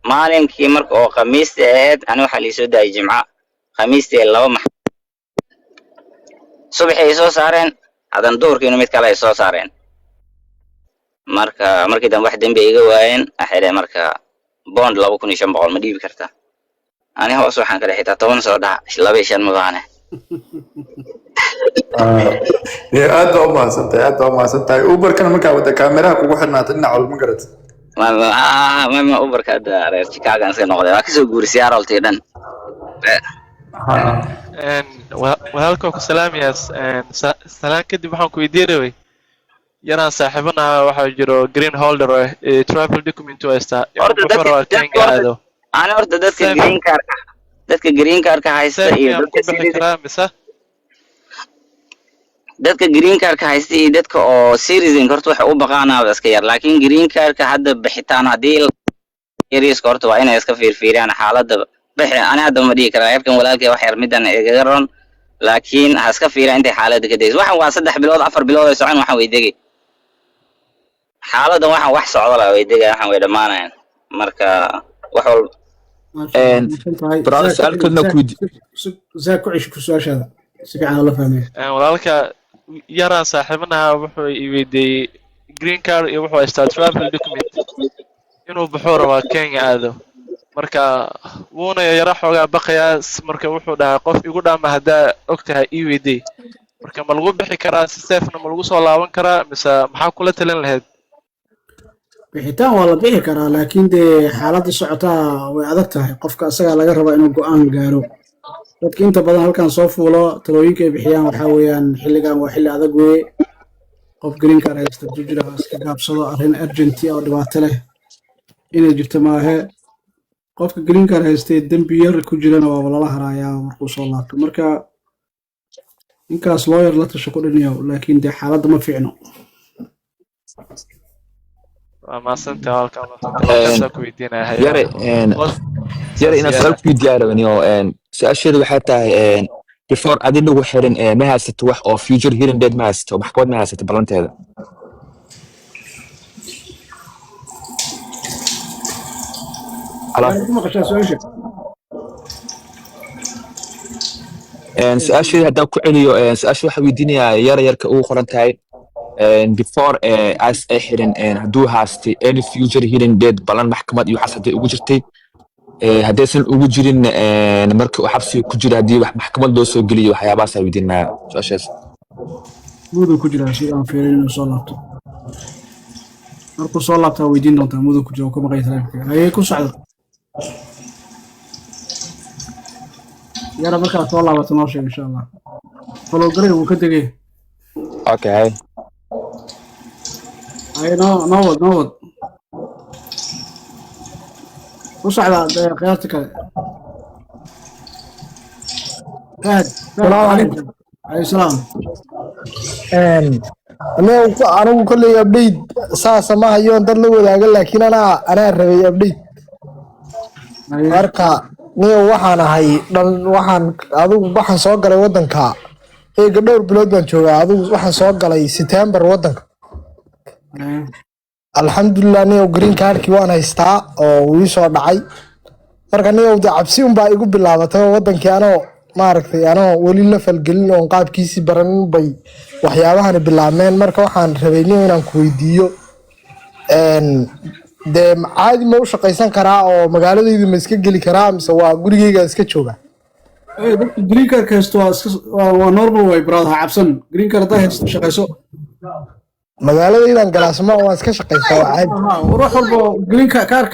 maalinkii marka oo khamiista ahayd ani waxa la soo daayay jimca khamiista laba subax ay soo saareen hadan doorkiina mid kale ay soo saareen markii dan wax dambe iga waayeen axire marka bond 2500 ma dhiibi kartaa ani hoos waxaan ka xitaa 10 soo dhac 25 mudane aad baa u mahadsantay uberkana markaa wada kaameraha kugu xirnaata dhinac walba ma garat ما أوبر كذا رأيت شيكاغو نسي نقطة ما كسو جورسي عرال تيدن وهالكو كسلام يا سلام كدي بحن كويديروي يانا صاحبنا waxa jiro green holder travel document wasta أنا أرد dadka green card ka haysta iyo dadka green card ka haysta iyo dadka oo citizen horta waxa u baqaanaa iska yar laakiin green card ka hadda bixitaan hadii yariis horta waa inay iska fiirfiiraan xaaladda bixi ana hadda ma dhigi karaa yarkan walaalkay wax yar midan iga ron laakiin ha iska fiiraan intay xaaladda ka dayso waxan waa 3 bilood 4 bilood ay socon waxan way degay xaaladda waxan wax socdo la way degay waxan way dhamaanayaan marka wax walba brother salkadna ku zaku cish ku su'aashada si fiican la fahmay walaalka yara saaxiibna wuxuu i weydiiyay green card iyo wuxuu haystaa travel document inuu baxo raba Kenya aado marka wuuna yara xoogaa baqaya marka wuxuu dhahay qof igu dhaama hadaa ogtahay i weydiiyay marka ma lagu bixi karaa si safena ma lagu soo laaban karaa mise maxaa kula talin lahayd bixitaan waa la bixi karaa laakiin de xaaladda socotaa way adag tahay qofka asaga laga raba inuu go'aan gaaro dadka inta badan halkan soo fuulo talooyinka ay bixiyaan waxa weeyaan xilligan waa xilli adag weeye qof green card haysta jujira iska gaabsado arrin urgent oo dhibaato leh inay jirto maahe qofka green card haysta dambi yar ku jirana waa lala harayaa markuu soo laabto marka inkaas lawyer la tasho ku dhinayo laakiin de xaaladda ma fiicno ما سنت هالك الله ياري أنا سألت في ديارة ونيو سأشهد وحتى before أدين لو حرن ما هست توح أو future hearing dead ما هست ومحكمة ما هست بلانت هذا سأشهد هذا كله سأشهد حبيديني ياري يرك أو خرنتاي before as a hearing haduu haastay any future hearing date balan maxkamad iyo xasaday ugu jirtay hadaysan ugu jirin markii uu xabsi ku jira hadii wax maxkamad loo soo geliyo waxyaabaas ay weydiinaa su'aashaas mudu ku jira si aan fiirin soo laabto markuu soo laabto weydiin doontaa mudu ku jira kuma qeexay ay ku socdo yara marka soo laabato noo sheeg insha Allah follow garay uu ka tagay okay أي نوض وش على خيارتك هاد السلام عليكم عليه السلام أنا كل أبديت ساسا ما هيون دلوا ولا لكن أنا ربي أبديت marka niyo waxaan ahay waxaan adigu waxaan soo galay wadanka dhowr bilood baan joogaa adigu waxaan soo galay September wadanka alxamdulillah niyo green cardkii waan haystaa oo wii soo dhacay marka niyo cabsi un baa igu bilaabatay wadankii anoo maaragtay anoo weli la falgelin oo qaabkiisii baran bay waxyaabahan bilaabmeen marka waxaan rabay inaan ku weydiiyo de caadi ma u shaqaysan karaa oo magaaladayda ma iska geli karaa mise waa gurigeyga iska joogaa green card haysto waa normal way brother ha cabsan green card haysto shaqayso magaaladaydan galaasmo waan iska shaqaystaa caadi ruux walba green card